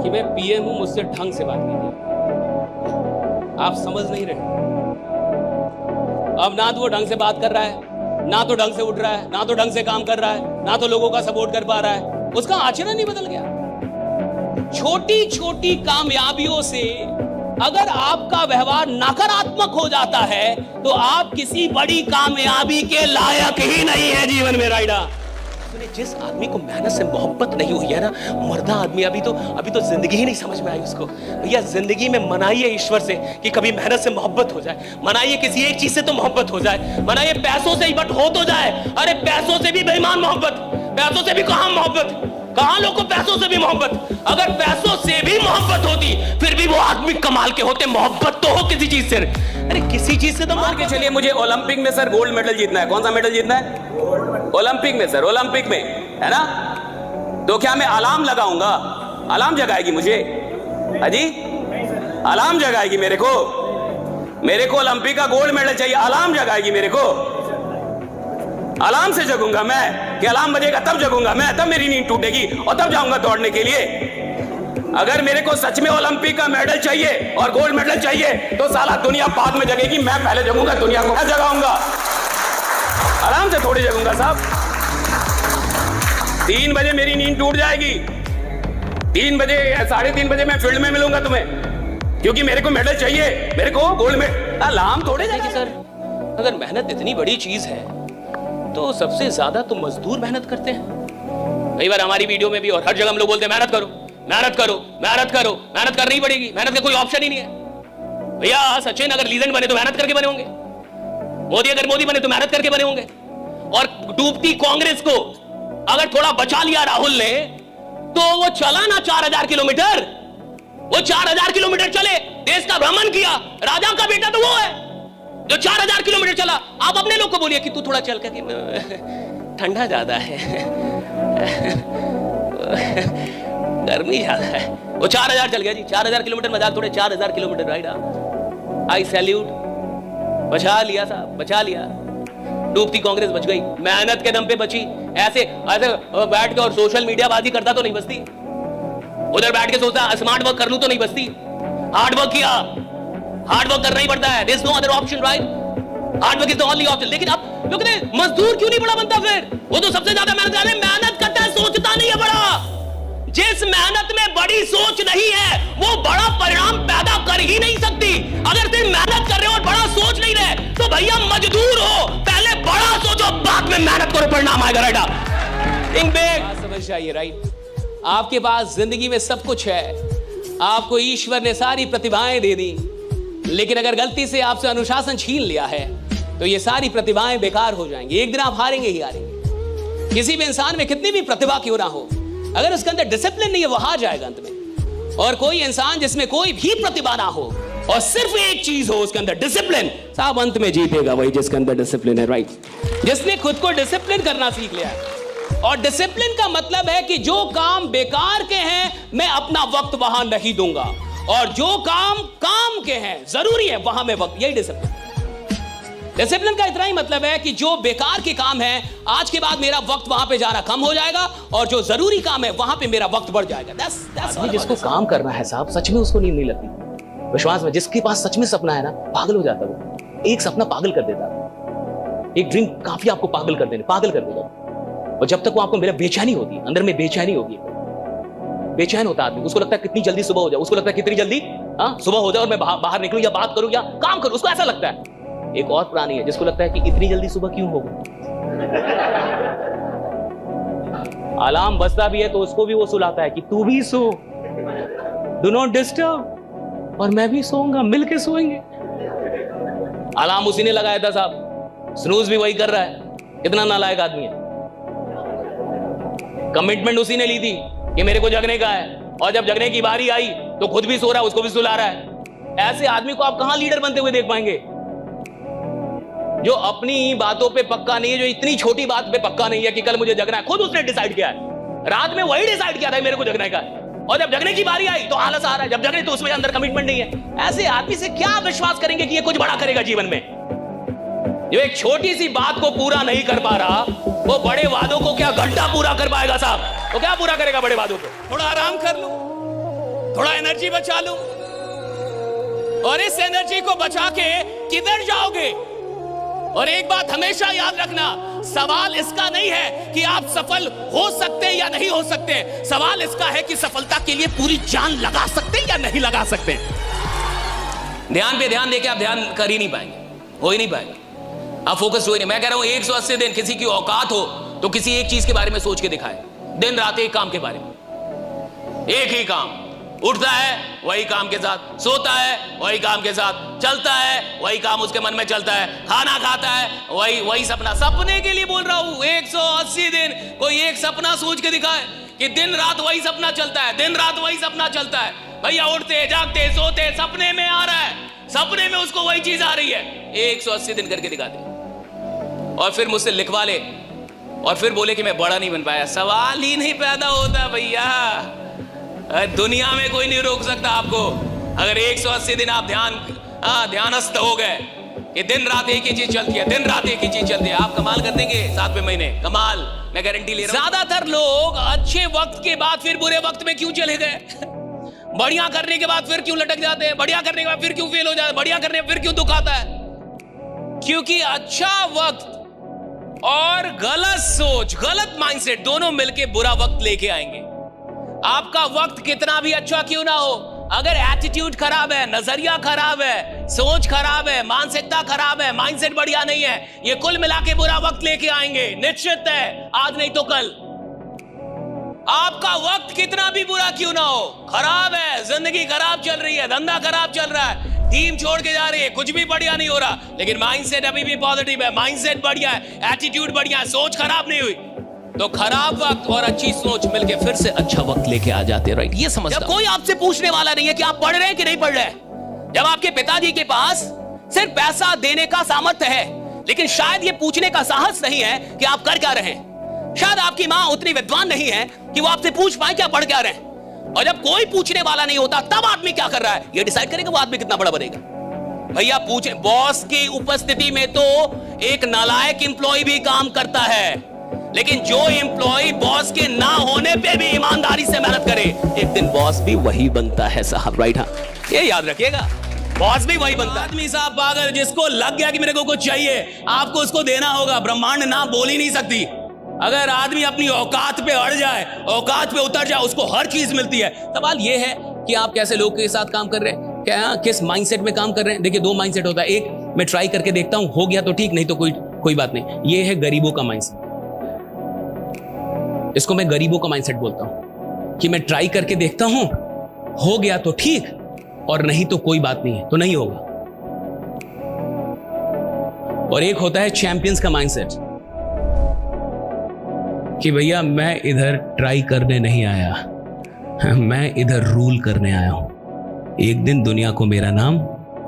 कि मैं पीएम हूं, मुझसे ढंग से बात कीजिए। आप समझ नहीं रहे। अब ना तो वो ढंग से बात कर रहा है, ना तो ढंग से उठ रहा है, ना तो ढंग से काम कर रहा है, ना तो लोगों का सपोर्ट कर पा रहा है। उसका आचरण ही बदल गया। छोटी छोटी कामयाबियों से अगर आपका व्यवहार नकारात्मक हो जाता है तो आप किसी बड़ी कामयाबी के लायक ही नहीं है जीवन में। राइडा जिस आदमी को मेहनत से मोहब्बत नहीं हुई है ना, मर्दा आदमी अभी तो जिंदगी ही नहीं समझ में आई उसको। भैया जिंदगी में मनाइए ईश्वर से कि कभी मेहनत से मोहब्बत हो जाए, मनाइए किसी एक चीज से तो मोहब्बत हो जाए, मनाइए पैसों से ही बट हो तो जाए। अरे पैसों से भी बेईमान मोहब्बत, पैसों से भी कहां मोहब्बत, कहां लोग को पैसों से भी मोहब्बत। अगर पैसों से भी मोहब्बत होती फिर भी वो आदमी कमाल के होते। मोहब्बत तो हो किसी चीज से, अरे किसी चीज से तो मान के चलिए मुझे ओलंपिक में सर गोल्ड मेडल जीतना है। कौन सा मेडल जीतना है? ओलंपिक में सर, ओलंपिक में, है ना। तो क्या मैं अलार्म लगाऊंगा, अलार्म जगाएगी मुझे? अजी अलार्म जगाएगी मेरे को ओलंपिक का गोल्ड मेडल चाहिए, अलार्म जगाएगी मेरे को? अलार्म से जगूंगा मैं कि अलार्म बजेगा तब जगूंगा मैं, तब मेरी नींद टूटेगी और तब जाऊंगा दौड़ने के लिए। अगर मेरे को सच में ओलंपिक का मेडल चाहिए और गोल्ड मेडल चाहिए तो साला दुनिया बाद में जगेगी, मैं पहले जगूंगा, दुनिया को मैं जगाऊंगा। आराम से थोड़ी जगूंगा साहब। 3 बजे मेरी नींद टूट जाएगी, 3 बजे 3:30 बजे मैं फील्ड में मिलूंगा तुम्हें, क्योंकि मेरे को मेडल चाहिए, मेरे को गोल्ड मेडल। अलार्म थोड़े जाएगी सर। अगर मेहनत इतनी बड़ी चीज है तो सबसे ज्यादा तो मजदूर मेहनत करते हैं। कई बार हमारी वीडियो में भी और हर जगह हम लोग बोलते हैं मेहनत करो, मेहनत करो, मेहनत करो, मेहनत करनी पड़ेगी, मेहनत का कोई ऑप्शन ही नहीं है। भैया सचिन अगर लीजेंड बने तो मेहनत करके बने होंगे, मोदी अगर मोदी बने तो मेहनत करके बने होंगे। और डूबती कांग्रेस को अगर थोड़ा बचा लिया राहुल ने तो वो चला ना 4000 किलोमीटर, वो 4000 किलोमीटर चले, देश का भ्रमण किया। राजा का बेटा तो वो है जो 4000 किलोमीटर चला। आप अपने लोग को बोलिए कि तू थोड़ा चल कर, ठंडा ज्यादा है, गर्मी ज्यादा है। वो 4000 चल गया जी, 4000 किलोमीटर मजाक थोड़े, 4000 किलोमीटर राइड। आई सैल्यूट, बचा लिया साहब, बचा लिया। डूबती कांग्रेस बच गई, मेहनत के दम पे बची। ऐसे ऐसे बैठ के और सोशल मीडिया बाजी करता तो नहीं बचती, उधर बैठ के सोचता स्मार्ट वर्क कर लूं तो नहीं बचती। हार्ड वर्क किया, हार्ड वर्क करना ही पड़ता है, there is no other option, right. Hard work is the only option. लेकिन अब लोग कहते मजदूर क्यों नहीं बड़ा बनता, फिर वो तो सबसे ज्यादा मेहनत करता है, सोचता नहीं है बड़ा। जिस मेहनत में बड़ी सोच नहीं है वो बड़ा परिणाम पैदा कर ही नहीं सकती। अगर सिर्फ मेहनत कर रहे हो और बड़ा सोच नहीं रहे तो भैया मजदूर हो, पहले बड़ा सोचो बाद में मेहनत करो, परिणाम आएगा। Right, think big. समझ जाइए, राइट। आपके पास जिंदगी में सब कुछ है, आपको ईश्वर ने सारी प्रतिभाएं दे दी, लेकिन अगर गलती से आपसे अनुशासन छीन लिया है तो ये सारी प्रतिभाएं बेकार हो जाएंगी। एक दिन आप हारेंगे ही हारेंगे। किसी भी इंसान में कितनी भी प्रतिभा क्यों ना हो, अगर उसके अंदर डिसिप्लिन नहीं है वो हार जाएगा अंत में। और कोई इंसान जिसमें कोई भी प्रतिभा ना हो और सिर्फ एक चीज हो उसके अंदर डिसिप्लिन, साहब अंत में जीतेगा वही जिसके अंदर डिसिप्लिन है, राइट। जिसने खुद को डिसिप्लिन करना सीख लिया है। और डिसिप्लिन का मतलब है कि जो काम बेकार के हैं मैं अपना वक्त वहां नहीं दूंगा, और जो काम काम के हैं जरूरी है वहां मैं वक्त, यही डिसिप्लिन। डिसिप्लिन का इतना ही मतलब है कि जो बेकार के काम है आज के बाद मेरा वक्त वहां पे जाना कम हो जाएगा, और जो जरूरी काम है वहां पे मेरा वक्त बढ़ जाएगा। जिसको काम करना है साहब, सच में उसको नींद नहीं लगती। विश्वास में, जिसके पास सच में सपना है ना, पागल हो जाता है वो। एक सपना पागल कर देता है, एक ड्रीम काफी आपको पागल कर देगा। और जब तक वो आपको मेरा बेचैनी होती है, अंदर में बेचैनी होगी, बेचैन होता आदमी, उसको लगता है कितनी जल्दी सुबह हो जाए, उसको लगता है कितनी जल्दी सुबह हो जाए और मैं बाहर निकलूं या बात करूं या काम करूं, उसको ऐसा लगता है। एक और प्राणी है जिसको लगता है कि इतनी जल्दी सुबह क्यों होगा। अलार्म बजता भी है तो उसको भी वो सुलाता है कि तू भी सो, डू नॉट डिस्टर्ब, और मैं भी सोऊंगा, मिलके सोएंगे। अलार्म उसी ने लगाया था साहब, स्नूज भी वही कर रहा है। कितना नालायक आदमी है। कमिटमेंट उसी ने ली थी कि मेरे को जगने का है, और जब जगने की बारी आई तो खुद भी सो रहा है, उसको भी सुला रहा है। ऐसे आदमी को आप कहां लीडर बनते हुए देख पाएंगे, जो अपनी बातों पे पक्का नहीं है, जो इतनी छोटी बात पे पक्का नहीं है कि कल मुझे जगना है। खुद उसने डिसाइड किया है, रात में वही डिसाइड किया था मेरे को जगने का है, और जब जगने की बारी आई तो आलस आ रहा है। जब जगने तो उसमें अंदर कमिटमेंट नहीं है। ऐसे आदमी से क्या विश्वास करेंगे कि ये कुछ बड़ा करेगा जीवन में। जो एक छोटी सी बात को पूरा नहीं कर पा रहा, वो बड़े वादों को क्या घंटा पूरा कर पाएगा साहब। वो क्या पूरा करेगा बड़े वादों को। थोड़ा आराम कर लूं, थोड़ा एनर्जी बचा लूं, और इस एनर्जी को बचा के किधर जाओगे। और एक बात हमेशा याद रखना, सवाल इसका नहीं है कि आप सफल हो सकते या नहीं हो सकते, सवाल इसका है कि सफलता के लिए पूरी जान लगा सकते या नहीं लगा सकते। ध्यान पे ध्यान देके आप ध्यान कर ही नहीं पाएंगे, हो ही नहीं पाएगा, आप फोकस हो ही नहीं। मैं कह रहा हूं 180 दिन किसी की औकात हो तो किसी एक चीज के बारे में सोच के दिखाए, दिन रात एक काम के बारे में, एक ही काम। उठता है वही काम के साथ, सोता है वही काम के साथ, चलता है वही काम उसके मन में चलता है, खाना खाता है वही सपना। सपने के लिए बोल रहा हूं, 180 दिन कोई एक सपना सोच के दिखाए कि दिन रात वही सपना चलता है, दिन रात वही सपना चलता है। भैया उठते जागते सोते सपने में आ रहा है, सपने में उसको वही चीज आ रही है। 180 दिन करके दिखा दे और फिर मुझसे लिखवा ले और फिर बोले कि मैं बड़ा नहीं बन पाया। सवाल ही नहीं पैदा होता भैया, दुनिया में कोई नहीं रोक सकता आपको। अगर 180 दिन आप ध्यानस्थ हो गए कि दिन रात एक ही चीज चलती है, दिन रात एक ही चीज चलती है, आप कमाल कर देंगे 7वें महीने, कमाल, मैं गारंटी ले रहा हूं। ज्यादातर लोग अच्छे वक्त के बाद फिर बुरे वक्त में क्यों चले गए? बढ़िया करने के बाद फिर क्यों लटक जाते हैं, बढ़िया करने के बाद फिर क्यों फेल हो जाते हैं, बढ़िया करने में फिर क्यों दुख आता है? क्योंकि अच्छा वक्त और गलत सोच, गलत माइंडसेट दोनों मिलके बुरा वक्त लेके आएंगे। आपका वक्त कितना भी अच्छा क्यों ना हो, अगर एटीट्यूड खराब है, नजरिया खराब है, सोच खराब है, मानसिकता खराब है, माइंडसेट बढ़िया नहीं है, ये कुल मिला के बुरा वक्त लेके आएंगे, निश्चित है, आज नहीं तो कल। आपका वक्त कितना भी बुरा क्यों ना हो, खराब है, जिंदगी खराब चल रही है, धंधा खराब चल रहा है, टीम छोड़ के जा रही है, कुछ भी बढ़िया नहीं हो रहा, लेकिन माइंडसेट अभी भी पॉजिटिव है, माइंडसेट बढ़िया है, एटीट्यूड बढ़िया है, सोच खराब नहीं हुई, तो खराब वक्त और अच्छी सोच मिलके फिर से अच्छा वक्त लेके आ जाते हैं, राइट? ये समझता। जब कोई आपसे पूछने वाला नहीं है कि आप पढ़ रहे हैं कि नहीं पढ़ रहे हैं, जब आपके पिताजी के पास सिर्फ पैसा देने का सामर्थ्य है, लेकिन शायद ये पूछने का साहस नहीं है कि आप कर क्या रहे हैं, शायद आपकी मां उतनी विद्वान नहीं है कि वो आपसे पूछ पाए कि आप पढ़ क्या रहे हैं, और जब कोई पूछने वाला नहीं होता तब आदमी क्या कर रहा है ये डिसाइड करेगा वो आदमी कितना बड़ा बनेगा। भैया पूछे, बॉस की उपस्थिति में तो एक नालायक एम्प्लॉय भी काम करता है, लेकिन जो एम्प्लॉय बॉस के ना होने पे भी ईमानदारी से मेहनत करे, एक दिन बॉस भी वही बनता है साहब, राइट? हाँ, ये याद रखिएगा, बॉस भी वही बनता है। आदमी साहब पागल, जिसको लग गया कि मेरे को कुछ चाहिए, आपको उसको देना होगा। ब्रह्मांड ना बोल ही नहीं सकती। अगर आदमी अपनी औकात पे अड़ जाए, औकात पे उतर जाए, उसको हर चीज मिलती है। सवाल ये है कि आप कैसे लोग के साथ काम कर रहे हैं, क्या किस माइंडसेट में काम कर रहे हैं। देखिए, 2 माइंडसेट होता है, एक मैं ट्राई करके देखता हूं, हो गया तो ठीक, नहीं तो कोई बात नहीं। ये है गरीबों का माइंडसेट, इसको मैं गरीबों का माइंडसेट बोलता हूं कि मैं ट्राई करके देखता हूं, हो गया तो ठीक, और नहीं तो कोई बात नहीं है, तो नहीं होगा। और एक होता है चैंपियंस का माइंडसेट कि भैया मैं इधर ट्राई करने नहीं आया, मैं इधर रूल करने आया हूं। एक दिन दुनिया को मेरा नाम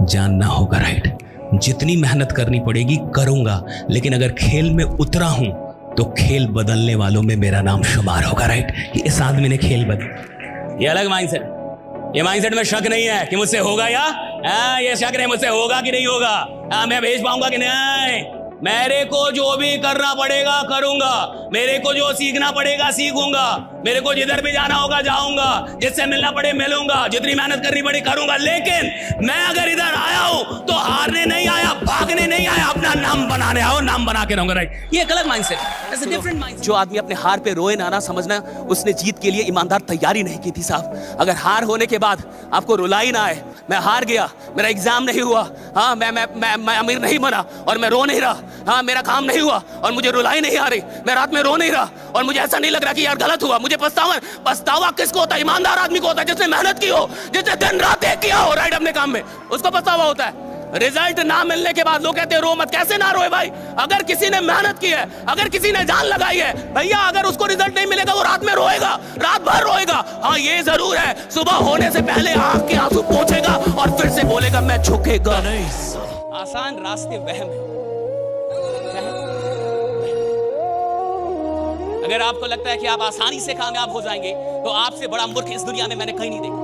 जानना होगा, राइट? जितनी मेहनत करनी पड़ेगी करूंगा, लेकिन अगर खेल में उतरा हूं तो खेल बदलने वालों में मेरा नाम शुमार होगा, राइट? इस आदमी ने खेल बदल, ये अलग माइंडसेट। ये माइंडसेट में शक नहीं है कि मुझसे होगा या ये शक नहीं मुझसे होगा कि नहीं होगा, मैं भेज पाऊंगा कि नहीं। मेरे को जो भी करना पड़ेगा करूंगा, मेरे को जो सीखना पड़ेगा सीखूंगा, मेरे को जिधर भी जाना होगा जाऊंगा, जिससे मिलना पड़े मिलूंगा, जितनी मेहनत करनी पड़े करूंगा। लेकिन मैं अगर इधर आया हूं तो हारने नहीं आया, भागने नहीं आया, अपना नाम बनाने आया हूं, नाम बना के रहूंगा, राइट? ये एक अलग माइंडसेट है, डिफरेंट माइंडसेट। जो आदमी अपने हार पे रोए ना समझना उसने जीत के लिए ईमानदार तैयारी नहीं की थी साहब। अगर हार होने के बाद आपको रुलाई ना आए, मैं हार गया, मेरा एग्जाम नहीं हुआ, हाँ मैं अमीर नहीं बना और मैं रो नहीं रहा, हाँ मेरा काम नहीं हुआ और मुझे रुलाई नहीं आ रही, मैं रात में रो नहीं रहा और मुझे ऐसा नहीं लग रहा कि यार गलत हुआ, मुझे पछतावा किसको होता है? ईमानदार आदमी को होता है, जिसने मेहनत की हो, जिसने दिन रात एक किया हो, राइट, अपने काम में, उसको पछतावा होता है। रिजल्ट ना मिलने के बाद लोग कहते हैं रो मत। कैसे ना रोए भाई? अगर किसी ने मेहनत की है, अगर किसी ने जान लगाई है, भैया अगर उसको रिजल्ट नहीं मिलेगा वो रात में रोएगा, रात भर रोएगा। हाँ ये जरूर है, सुबह होने से पहले आंख के आंसू पोंछेगा और फिर से बोलेगा मैं झुकेगा नहीं। आसान रास्ते वहम है। अगर आपको लगता है कि आप आसानी से कामयाब हो जाएंगे तो आपसे बड़ा मूर्ख इस दुनिया में मैंने कहीं नहीं देखा।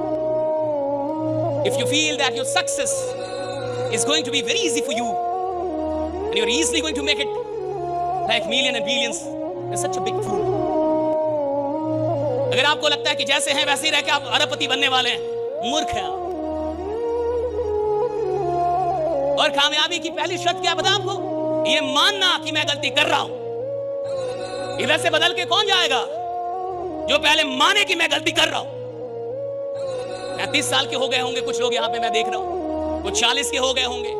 If you feel that your success is going to be very easy for you and you're easily going to make it like millions and billions, you're such a big fool. अगर आपको लगता है कि जैसे हैं वैसे ही रह के आप अरबपति बनने वाले हैं, मूर्ख हैं आप। और कामयाबी की पहली शर्त क्या पता आपको? ये मानना कि मैं गलती कर रहा हूं। इधर से बदल के कौन जाएगा जो पहले माने कि मैं गलती कर रहा हूं। 30 साल के हो गए होंगे कुछ लोग यहां पे, मैं देख रहा हूं, कुछ 40 के हो गए होंगे,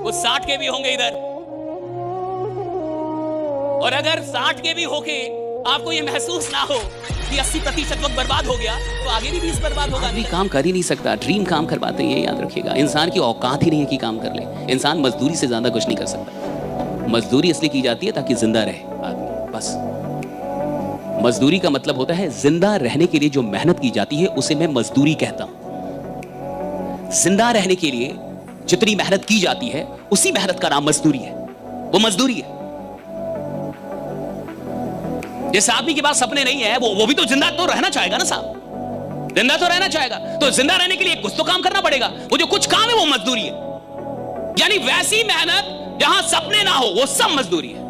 कुछ 60 के भी होंगे इधर। और अगर 60 के भी होके आपको ये महसूस ना हो कि 80% वक्त बर्बाद हो गया, तो आगे भी 20 बर्बाद होगा। आदमी काम कर ही नहीं सकता, ड्रीम काम करवाते हैं, ये याद रखिएगा। इंसान की औकात ही नहीं है कि काम कर ले। इंसान मजदूरी से ज्यादा कुछ नहीं कर सकता। मजदूरी इसलिए की जाती है ताकि जिंदा रहे आदमी, बस। मजदूरी का मतलब होता है जिंदा रहने के लिए जो मेहनत की जाती है उसे मैं मजदूरी कहता हूं। जिंदा रहने के लिए जितनी मेहनत की जाती है उसी मेहनत का नाम मजदूरी है, वो मजदूरी है। जिस आदमी के पास सपने नहीं है वो भी तो जिंदा तो रहना चाहेगा ना साहब, जिंदा तो रहना चाहेगा। तो जिंदा रहने के लिए कुछ तो काम करना पड़ेगा, वो जो कुछ काम है वो मजदूरी है। यानी वैसी मेहनत जहां सपने ना हो वो सब मजदूरी है।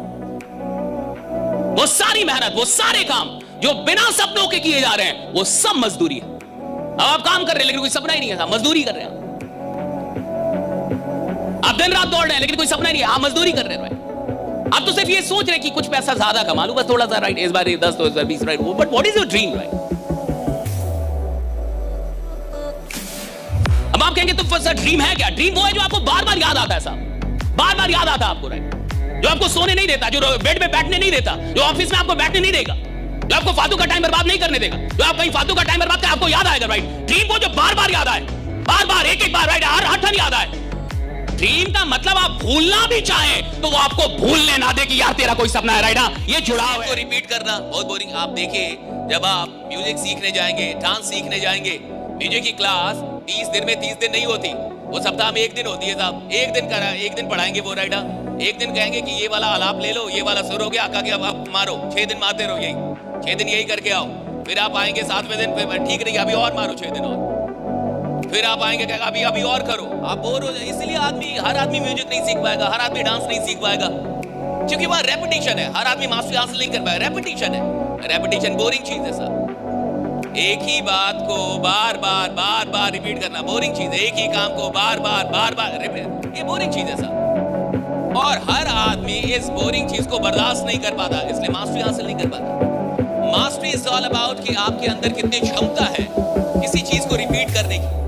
वो सारी मेहनत, वो सारे काम जो बिना सपनों के किए जा रहे हैं वो सब मजदूरी है। अब आप काम कर रहे हैं लेकिन कोई सपना ही नहीं है, मजदूरी कर रहे हैं। आप दिन रात दौड़ रहे हैं लेकिन कोई सपना ही नहीं है, आप मजदूरी कर रहे हैं। आप तो सिर्फ ये सोच रहे हैं कि कुछ पैसा ज्यादा कमा लूं, बस थोड़ा सा, राइट, इस बार 10 तो इस बार 20, right. But what is your dream, right? अब आप कहेंगे तो सर ड्रीम है क्या? ड्रीम वो है जो आपको बार बार याद आता है साहब, बार बार याद आता है आपको, राइट? जो आपको सोने नहीं देता, जो बेड पे बैठने नहीं देता, जो ऑफिस में आपको बैठने नहीं देगा, जो आपको फालतू का टाइम बर्बाद नहीं करने देगा, जो आप कहीं फालतू का टाइम बर्बाद करें आपको याद आएगा, राइट? ड्रीम को जो बार बार याद आए, बार बार, एक एक बार, राइट, हर टन याद आए। ड्रीम का मतलब आप भूलना भी चाहें तो वो आपको भूलने ना दे कि यार तेरा कोई सपना है, राइट? ये जुड़ाव है। रिपीट करना बहुत बोरिंग। आप देखिए, जब आप म्यूजिक सीखने जाएंगे, डांस सीखने जाएंगे, म्यूजिक की क्लास 30 दिन में 30 दिन नहीं होती, वो सप्ताह में 1 दिन होती है साहब। एक दिन पढ़ाएंगे वो, राइट? एक दिन कहेंगे कि ये वाला आलाप ले लो, ये वाला सुर हो गया, आका के अब आप मारो, 6 दिन मारते रहो, यही 6 दिन यही करके आओ। फिर आप आएंगे 7वें दिन, फिर ठीक नहीं, अभी और मारो 6 दिन और। फिर आप आएंगे कहेगा अभी और करो, आप बोर हो जाए। इसलिए हर आदमी म्यूजिक नहीं सीख पाएगा, हर आदमी डांस नहीं सीख पाएगा, क्योंकि वह रेपिटेशन है। हर आदमी मास्टरी हासिल नहीं कर पाएगा, रेपिटेशन है। रेपिटेशन बोरिंग चीज है सर। एक ही बात को बार बार रिपीट करना बोरिंग चीज है। एक ही काम को बार बार रिपीट, ये बोरिंग चीज है सर। और हर आदमी इस बोरिंग चीज को बर्दाश्त नहीं कर पाता, इसलिए मास्टरी हासिल नहीं कर पाता। मास्टरी इज ऑल अबाउट कि आपके अंदर कितनी क्षमता है किसी चीज को रिपीट करने की।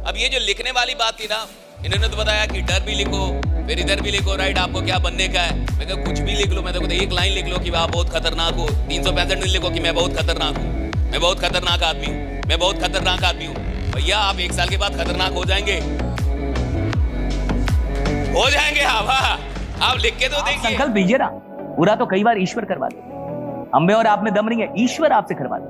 अब ये जो लिखने वाली बात थी ना, इन्होंने तो बताया कि डर भी लिखो, फिर इधर भी लिखो, राइट? आपको क्या बनने का है? मैं कहा कुछ भी लिख लो, मैं तो एक लाइन लिख लो कि आप बहुत खतरनाक हो। 365 दिन लिखो कि मैं बहुत खतरनाक हूँ, मैं बहुत खतरनाक आदमी हूँ, मैं बहुत खतरनाक आदमी हूँ। भैया आप 1 साल के बाद खतरनाक हो जाएंगे आप। हाँ, आप लिख के तो देखिए। संकल्प दीजिए ना, पूरा तो कई बार ईश्वर करवा दे। हम में और आप में दम नहीं है, ईश्वर आपसे करवा दे,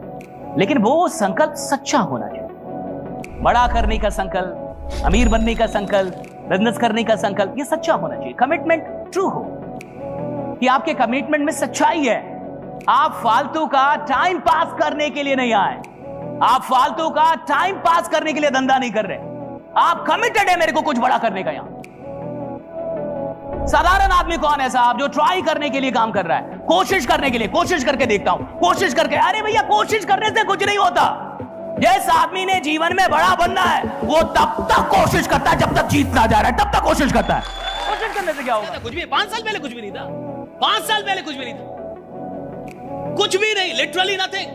लेकिन वो संकल्प सच्चा होना चाहिए। बड़ा करने का संकल्प, अमीर बनने का संकल्प, बिजनेस करने का संकल्प, ये सच्चा होना चाहिए। कमिटमेंट ट्रू हो कि आपके कमिटमेंट में सच्चाई है। आप फालतू का टाइम पास करने के लिए नहीं आए, आप फालतू का टाइम पास करने के लिए धंधा नहीं कर रहे, आप कमिटेड है मेरे को कुछ बड़ा करने का। यहां साधारण आदमी कौन है साहब जो ट्राई करने के लिए काम कर रहा है, कोशिश करने के लिए, कोशिश करके देखता हूं, कोशिश करके। अरे भैया कोशिश करने से कुछ नहीं होता। जिस आदमी ने जीवन में बड़ा बनना है वो तब तक कोशिश करता है जब तक जीत ना जा रहा है, तब तक कोशिश करता है। कोशिश करने से क्या होगा? कुछ भी 5 साल पहले कुछ भी नहीं था, 5 साल पहले कुछ भी नहीं था, कुछ भी नहीं, लिटरली नथिंग।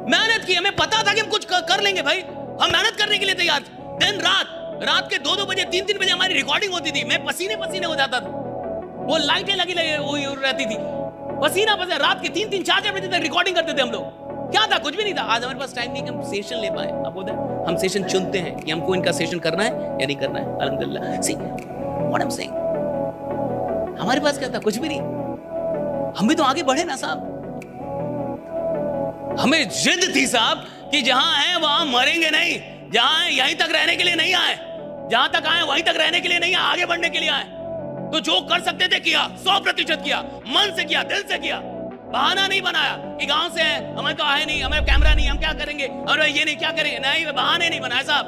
मेहनत की, हमें पता था कि हम कुछ कर लेंगे भाई, हम मेहनत करने के लिए तैयार थे। दिन रात के 2-2 बजे 3-3 बजे हमारी रिकॉर्डिंग होती थी, मैं पसीने पसीने हो जाता था, वो लाइटें लगी रहती थी, पसीना पसीना, रात के 3-3 4-4 बजे तक रिकॉर्डिंग करते थे हम लोग। क्या था? कुछ भी नहीं था। आज हमारे पास टाइम नहीं कि हम सेशन ले पाए। अब होता है हम सेशन चुनते हैं कि हमको इनका सेशन करना है या नहीं करना है। अल्हम्दुलिल्लाह। See what I am saying, हमारे पास क्या था? कुछ भी नहीं। हम भी तो आगे बढ़े ना साहब, हमें जिद थी साहब कि जहां है वहां मरेंगे नहीं, जहां है यहीं तक रहने के लिए नहीं आए, जहां तक आए वहीं तक रहने के लिए नहीं आए, आगे बढ़ने के लिए आए। तो जो कर सकते थे किया, 100% किया, मन से किया, दिल से किया, बहाना नहीं बनाया कि गांव से है, हमें तो आए नहीं, हमें कैमरा नहीं, हम क्या करेंगे, और ये नहीं क्या करेंगे, नहीं बहाने नहीं बनाए साहब।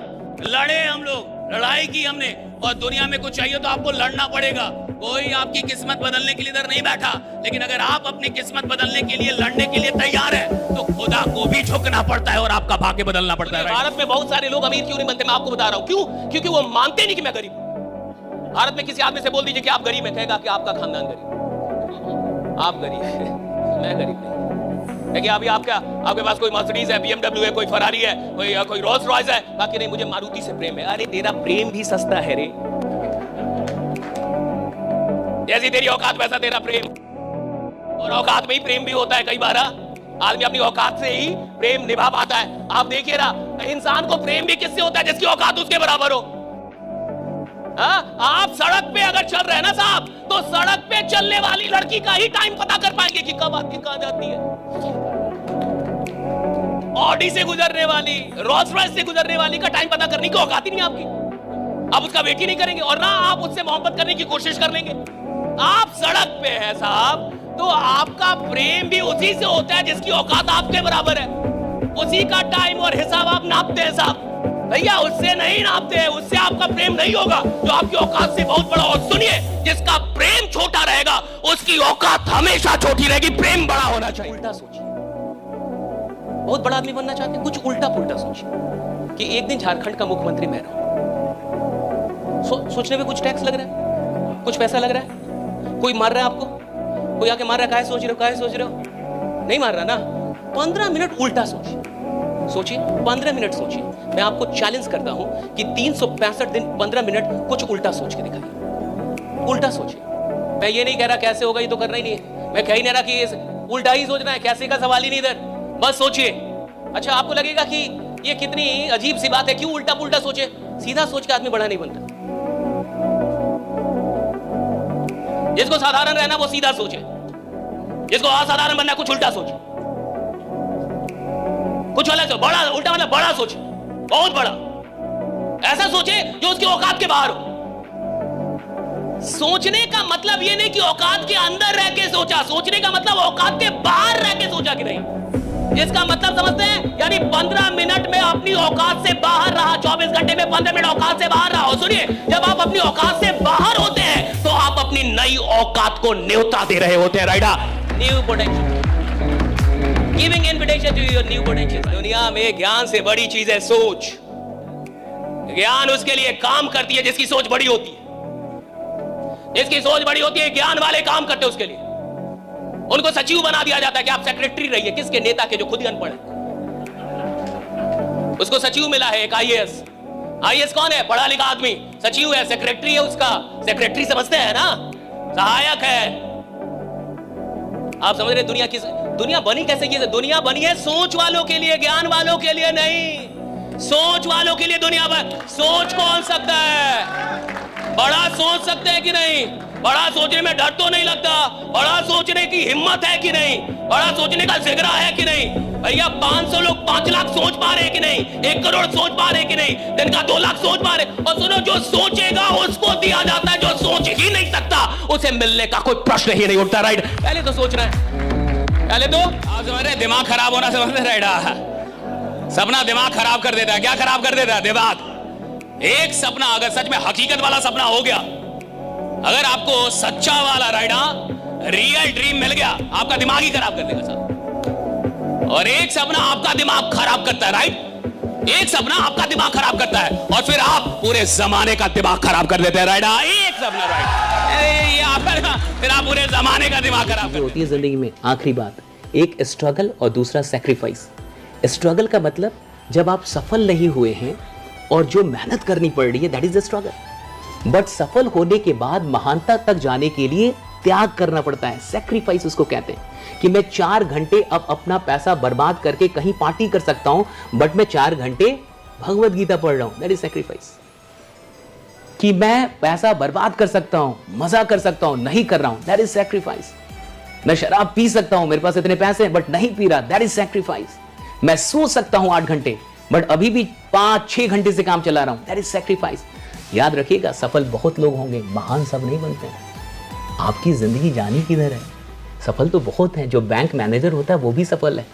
लड़े हम लोग, लड़ाई की हमने। और दुनिया में कुछ चाहिए तो आपको लड़ना पड़ेगा। कोई आपकी किस्मत बदलने के लिए इधर नहीं बैठा, लेकिन अगर आप अपनी किस्मत बदलने के लिए, लड़ने के लिए तैयार है तो खुदा को भी झुकना पड़ता है और आपका भाग्य बदलना पड़ता है। भारत में बहुत सारे लोग अमीर क्यों नहीं बनते, मैं आपको बता रहा हूं क्यों, क्योंकि वो मानते नहीं कि मैं गरीब हूं। भारत में किसी आदमी से बोल दीजिए कि आप गरीब हैं, कहेगा कि आपका खानदान गरीब, आप गरीब हैं, मैं गरीब नहीं। देखिए अभी आपके पास कोई मर्सिडीज है, BMW है, कोई फरारी है, कोई रोल्स रॉयस है, बाकी नहीं मुझे मारुति से प्रेम है। अरे तेरा प्रेम भी सस्ता है रे, जैसी तेरी औकात वैसा तेरा प्रेम, और औकात में ही प्रेम भी होता है। कई बार आदमी अपनी औकात से ही प्रेम निभा पाता है। आप देखिए ना, इंसान को प्रेम भी किससे होता है? जिसकी औकात उसके बराबर हो। आप सड़क पे अगर चल रहे हैं ना साहब, तो सड़क पे चलने वाली लड़की का ही टाइम पता कर पाएंगे कि कब आती कहां जाती है। ऑडी से गुजरने वाली, रोल्स रॉयस से गुजरने वाली का टाइम पता करने की औकात ही नहीं आपकी। आप उसका वेट ही नहीं करेंगे और ना आप उससे मोहब्बत करने की कोशिश कर लेंगे। आप सड़क पे है साहब, तो आपका प्रेम भी उसी से होता है जिसकी औकात आपके बराबर है। उसी का टाइम और हिसाब आप नापते हैं साहब, भैया उससे नहीं नापते हैं, उससे आपका प्रेम नहीं होगा जो आपकी औकात से बहुत बड़ा। और सुनिए, जिसका प्रेम छोटा रहेगा उसकी औकात हमेशा छोटी रहेगी। प्रेम बड़ा होना चाहिए। उल्टा सोचिए, बहुत बड़ा आदमी बनना चाहते हैं, कुछ उल्टा पुल्टा सोचिए कि एक दिन झारखंड का मुख्यमंत्री मैं रहूं। सोचने में कुछ टैक्स लग रहा है, कुछ पैसा लग रहा है, कोई मार रहा है आपको, कोई आके मार रहा है, काहे सोच रहे हो, नहीं मार रहा ना। 15 मिनट उल्टा सोचिए, 15 मिनट सोचिए। मैं आपको चैलेंज करता हूं कि 365 दिन 15 मिनट कुछ उल्टा सोच के दिखाइए। उल्टा सोचिए। मैं ये नहीं कह रहा कैसे होगा, ये तो करना ही नहीं है। मैं कह ही नहीं रहा कि उल्टा ही सोचना है, कैसे का सवाल ही नहीं इधर, बस सोचिए। अच्छा आपको लगेगा कि ये कितनी अजीब सी बात है, क्यों उल्टा पुल्टा सोचे। सीधा सोच के आदमी बड़ा नहीं बनता। जिसको साधारण रहना वो सीधा सोचे, जिसको असाधारण बनना कुछ उल्टा सोचे, कुछ अलग सोचे। बड़ा उल्टा मतलब बड़ा सोचे, बहुत बड़ा। ऐसा सोचे जो उसकी औकात के बाहर हो। सोचने का मतलब ये नहीं कि औकात के अंदर रह के सोचा, सोचने का मतलब औकात के बाहर रह के सोचा कि नहीं। इसका मतलब समझते हैं, यानी 15 मिनट में अपनी औकात से बाहर रहा, 24 घंटे में 15 मिनट औकात से बाहर रहा। सुनिए, जब आप अपनी औकात से बाहर होते हैं तो आप अपनी नई औकात को न्योता दे रहे होते हैं। राइडा, new potential, giving invitation to your new potential. दुनिया में ज्ञान से बड़ी चीज है सोच। ज्ञान उसके लिए काम करती है जिसकी सोच बड़ी होती है। जिसकी सोच बड़ी होती है, ज्ञान वाले काम करते हैं उसके लिए। उनको सचिव बना दिया जाता है कि आप सेक्रेटरी रहिए, किसके? नेता के, जो खुद ही अनपढ़ है। उसको सचिव मिला है एक आईएएस। आईएएस कौन है? पढ़ा लिखा आदमी। सचिव है, सेक्रेटरी है उसका। सेक्रेटरी समझते हैं ना, सहायक है। आप समझ रहे दुनिया बनी कैसे? की दुनिया बनी है सोच वालों के लिए, ज्ञान वालों के लिए नहीं। सोच वालों के लिए दुनिया भर। सोच कौन सकता है? बड़ा सोच सकते हैं कि नहीं? बड़ा सोचने में डर तो नहीं लगता? बड़ा सोचने की हिम्मत है कि नहीं? बड़ा सोचने का जिगरा है कि नहीं? भैया 500 लोग 5 लाख सोच पा रहे हैं कि नहीं? 1 करोड़ सोच पा रहे हैं कि नहीं? दिन का 2 लाख सोच पा रहे? और सुनो, जो सोचेगा उसको दिया जाता है, जो सोच ही नहीं सकता उसे मिलने का कोई प्रश्न ही नहीं उठता। राइट? पहले तो सोच रहा है, पहले तो आप समझ रहे, दिमाग खराब होना समझ रहे। राइट? सपना दिमाग खराब कर देता है। क्या खराब कर देता है? दिमाग। एक सपना अगर सच में हकीकत वाला सपना हो गया, अगर आपको सच्चा वाला राइडा रियल ड्रीम मिल गया, आपका दिमाग ही खराब कर देगा साहब। और एक सपना आपका दिमाग खराब करता है। राइट? एक सपना आपका दिमाग खराब करता है और फिर आप पूरे जमाने का दिमाग खराब कर देते हैं। राइडा एक सपना। राइट? फिर आप पूरे जमाने का दिमाग खराब कर होती है जिंदगी में। आखिरी बात, एक स्ट्रगल और दूसरा सैक्रिफाइस। स्ट्रगल का मतलब जब आप सफल नहीं हुए हैं और जो मेहनत करनी पड़ रही है, that is the struggle. But सफल होने के बाद महानता तक जाने के लिए त्याग करना पड़ता है, सैक्रिफाइस उसको कहते हैं। कि मैं 4 घंटे अब अपना पैसा बर्बाद करके कहीं पार्टी कर सकता हूं, बट मैं 4 घंटे भगवत गीता पढ़ रहा हूं, दैट इज सैक्रिफाइस। कि मैं पैसा बर्बाद कर सकता हूं, मजा कर सकता हूं, नहीं कर रहा हूं, दैट इज सैक्रिफाइस। मैं शराब पी सकता हूं, मेरे पास इतने पैसे हैं बट नहीं पी रहा, दैट इज सैक्रिफाइस। मैं सो सकता हूं 8 घंटे बट अभी भी 5-6 घंटे से काम चला रहा हूं, दैट इज सैक्रिफाइस। याद रखिएगा, सफल बहुत लोग होंगे, महान सब नहीं बनते हैं। आपकी जिंदगी जानी किधर है? सफल तो बहुत हैं। जो बैंक मैनेजर होता है वो भी सफल है,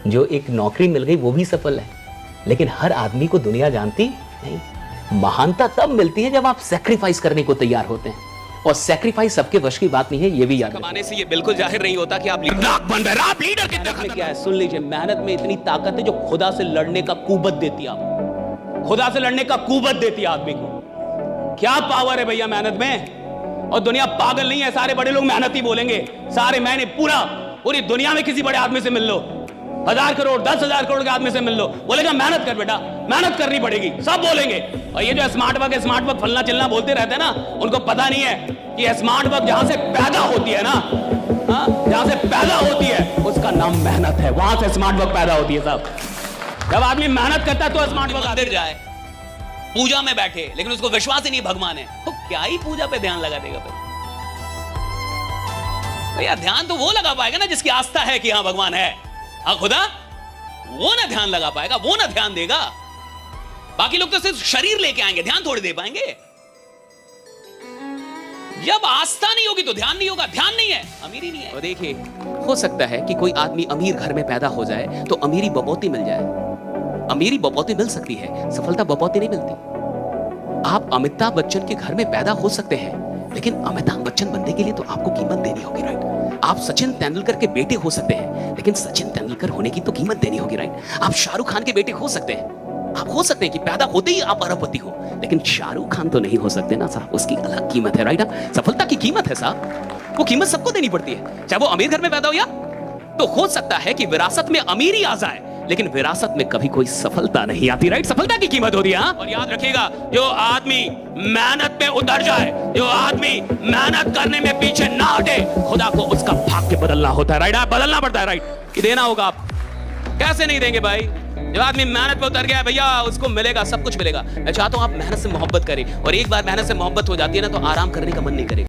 जो एक नौकरी मिल गई वो भी सफल है, लेकिन हर आदमी को दुनिया जानती नहीं। महानता तब मिलती है जब आप सैक्रिफाइस करने को तैयार होते हैं, और सैक्रिफाइस सबके वश की बात नहीं है, ये भी याद कमाने से ये बिल्कुल जाहिर नहीं होता कि आप लीडर कितने क्या है। सुन लीजिए, मेहनत में इतनी ताकत है जो खुदा से लड़ने का कुवत देती है आपको। खुदा से लड़ने का कुवत देती है आदमी को। क्या पावर है भैया मेहनत में। और दुनिया पागल नहीं है, सारे बड़े लोग मेहनत ही बोलेंगे सारे। मैंने पूरी दुनिया में किसी बड़े आदमी से मिल लो, 1000 करोड़ 10,000 करोड़ के आदमी से मिल लो, बोलेगा मेहनत कर बेटा, मेहनत करनी पड़ेगी, सब बोलेंगे। और ये जो स्मार्ट वर्क फलना चिलना बोलते रहते हैं ना, उनको पता नहीं है कि स्मार्ट वर्क जहां से पैदा होती है ना, जहां से पैदा होती है उसका नाम मेहनत है। वहां से स्मार्ट वर्क पैदा होती है साहब। जब आदमी मेहनत करता है तो स्मार्ट वर्क मंदिर जाए, पूजा में बैठे, लेकिन उसको विश्वास ही नहीं भगवान है, तो क्या ही पूजा पे ध्यान लगा देगा फिर? भैया ध्यान तो वो लगा पाएगा ना जिसकी आस्था है कि हाँ भगवान है। हाँ खुदा, वो ना ध्यान लगा पाएगा, वो ना ध्यान देगा। बाकी लोग तो सिर्फ शरीर लेके आएंगे, ध्यान थोड़ी दे पाएंगे। जब आस्था नहीं होगी तो ध्यान नहीं होगा। ध्यान नहीं है, अमीरी नहीं है। और देखिए, हो सकता है कि कोई आदमी अमीर घर में पैदा हो जाए तो अमीरी बपौती मिल जाए। अमीरी बपौती मिल सकती है, सफलता बपौती नहीं मिलती। आप अमिताभ बच्चन के घर में पैदा हो सकते हैं, लेकिन अमिताभ बच्चन बनने के लिए तो आपको कीमत देनी होगी। राइट? आप सचिन तेंदुलकर के बेटे हो सकते हैं, लेकिन सचिन तेंदुलकर होने की तो कीमत देनी होगी। राइट? आप शाहरुख खान के बेटे हो सकते हैं, आप हो सकते हैं कि पैदा होते ही आप अरबपति हो, लेकिन शाहरुख खान तो नहीं हो सकते ना साहब, उसकी अलग कीमत है। राइट? सफलता की कीमत है साहब, वो कीमत सबको देनी पड़ती है, चाहे वो अमीर घर में पैदा हो या। तो हो सकता है कि विरासत में अमीरी आ जाए, लेकिन विरासत में कभी कोई सफलता नहीं आती। राइट? सफलता की कीमत होती है। और याद रखिएगा, जो आदमी मेहनत में उतर जाए, जो आदमी मेहनत करने में पीछे ना हटे, खुदा को उसका भाग्य बदलना होता है। राइट? बदलना पड़ता है। राइट? ये देना होगा। आप कैसे नहीं देंगे भाई? जो आदमी मेहनत पे उतर गया भैया, उसको मिलेगा, सब कुछ मिलेगा। मैं चाहता हूं आप मेहनत से मोहब्बत करें, और एक बार मेहनत से मोहब्बत हो जाती है ना, तो आराम करने का मन नहीं करेगा।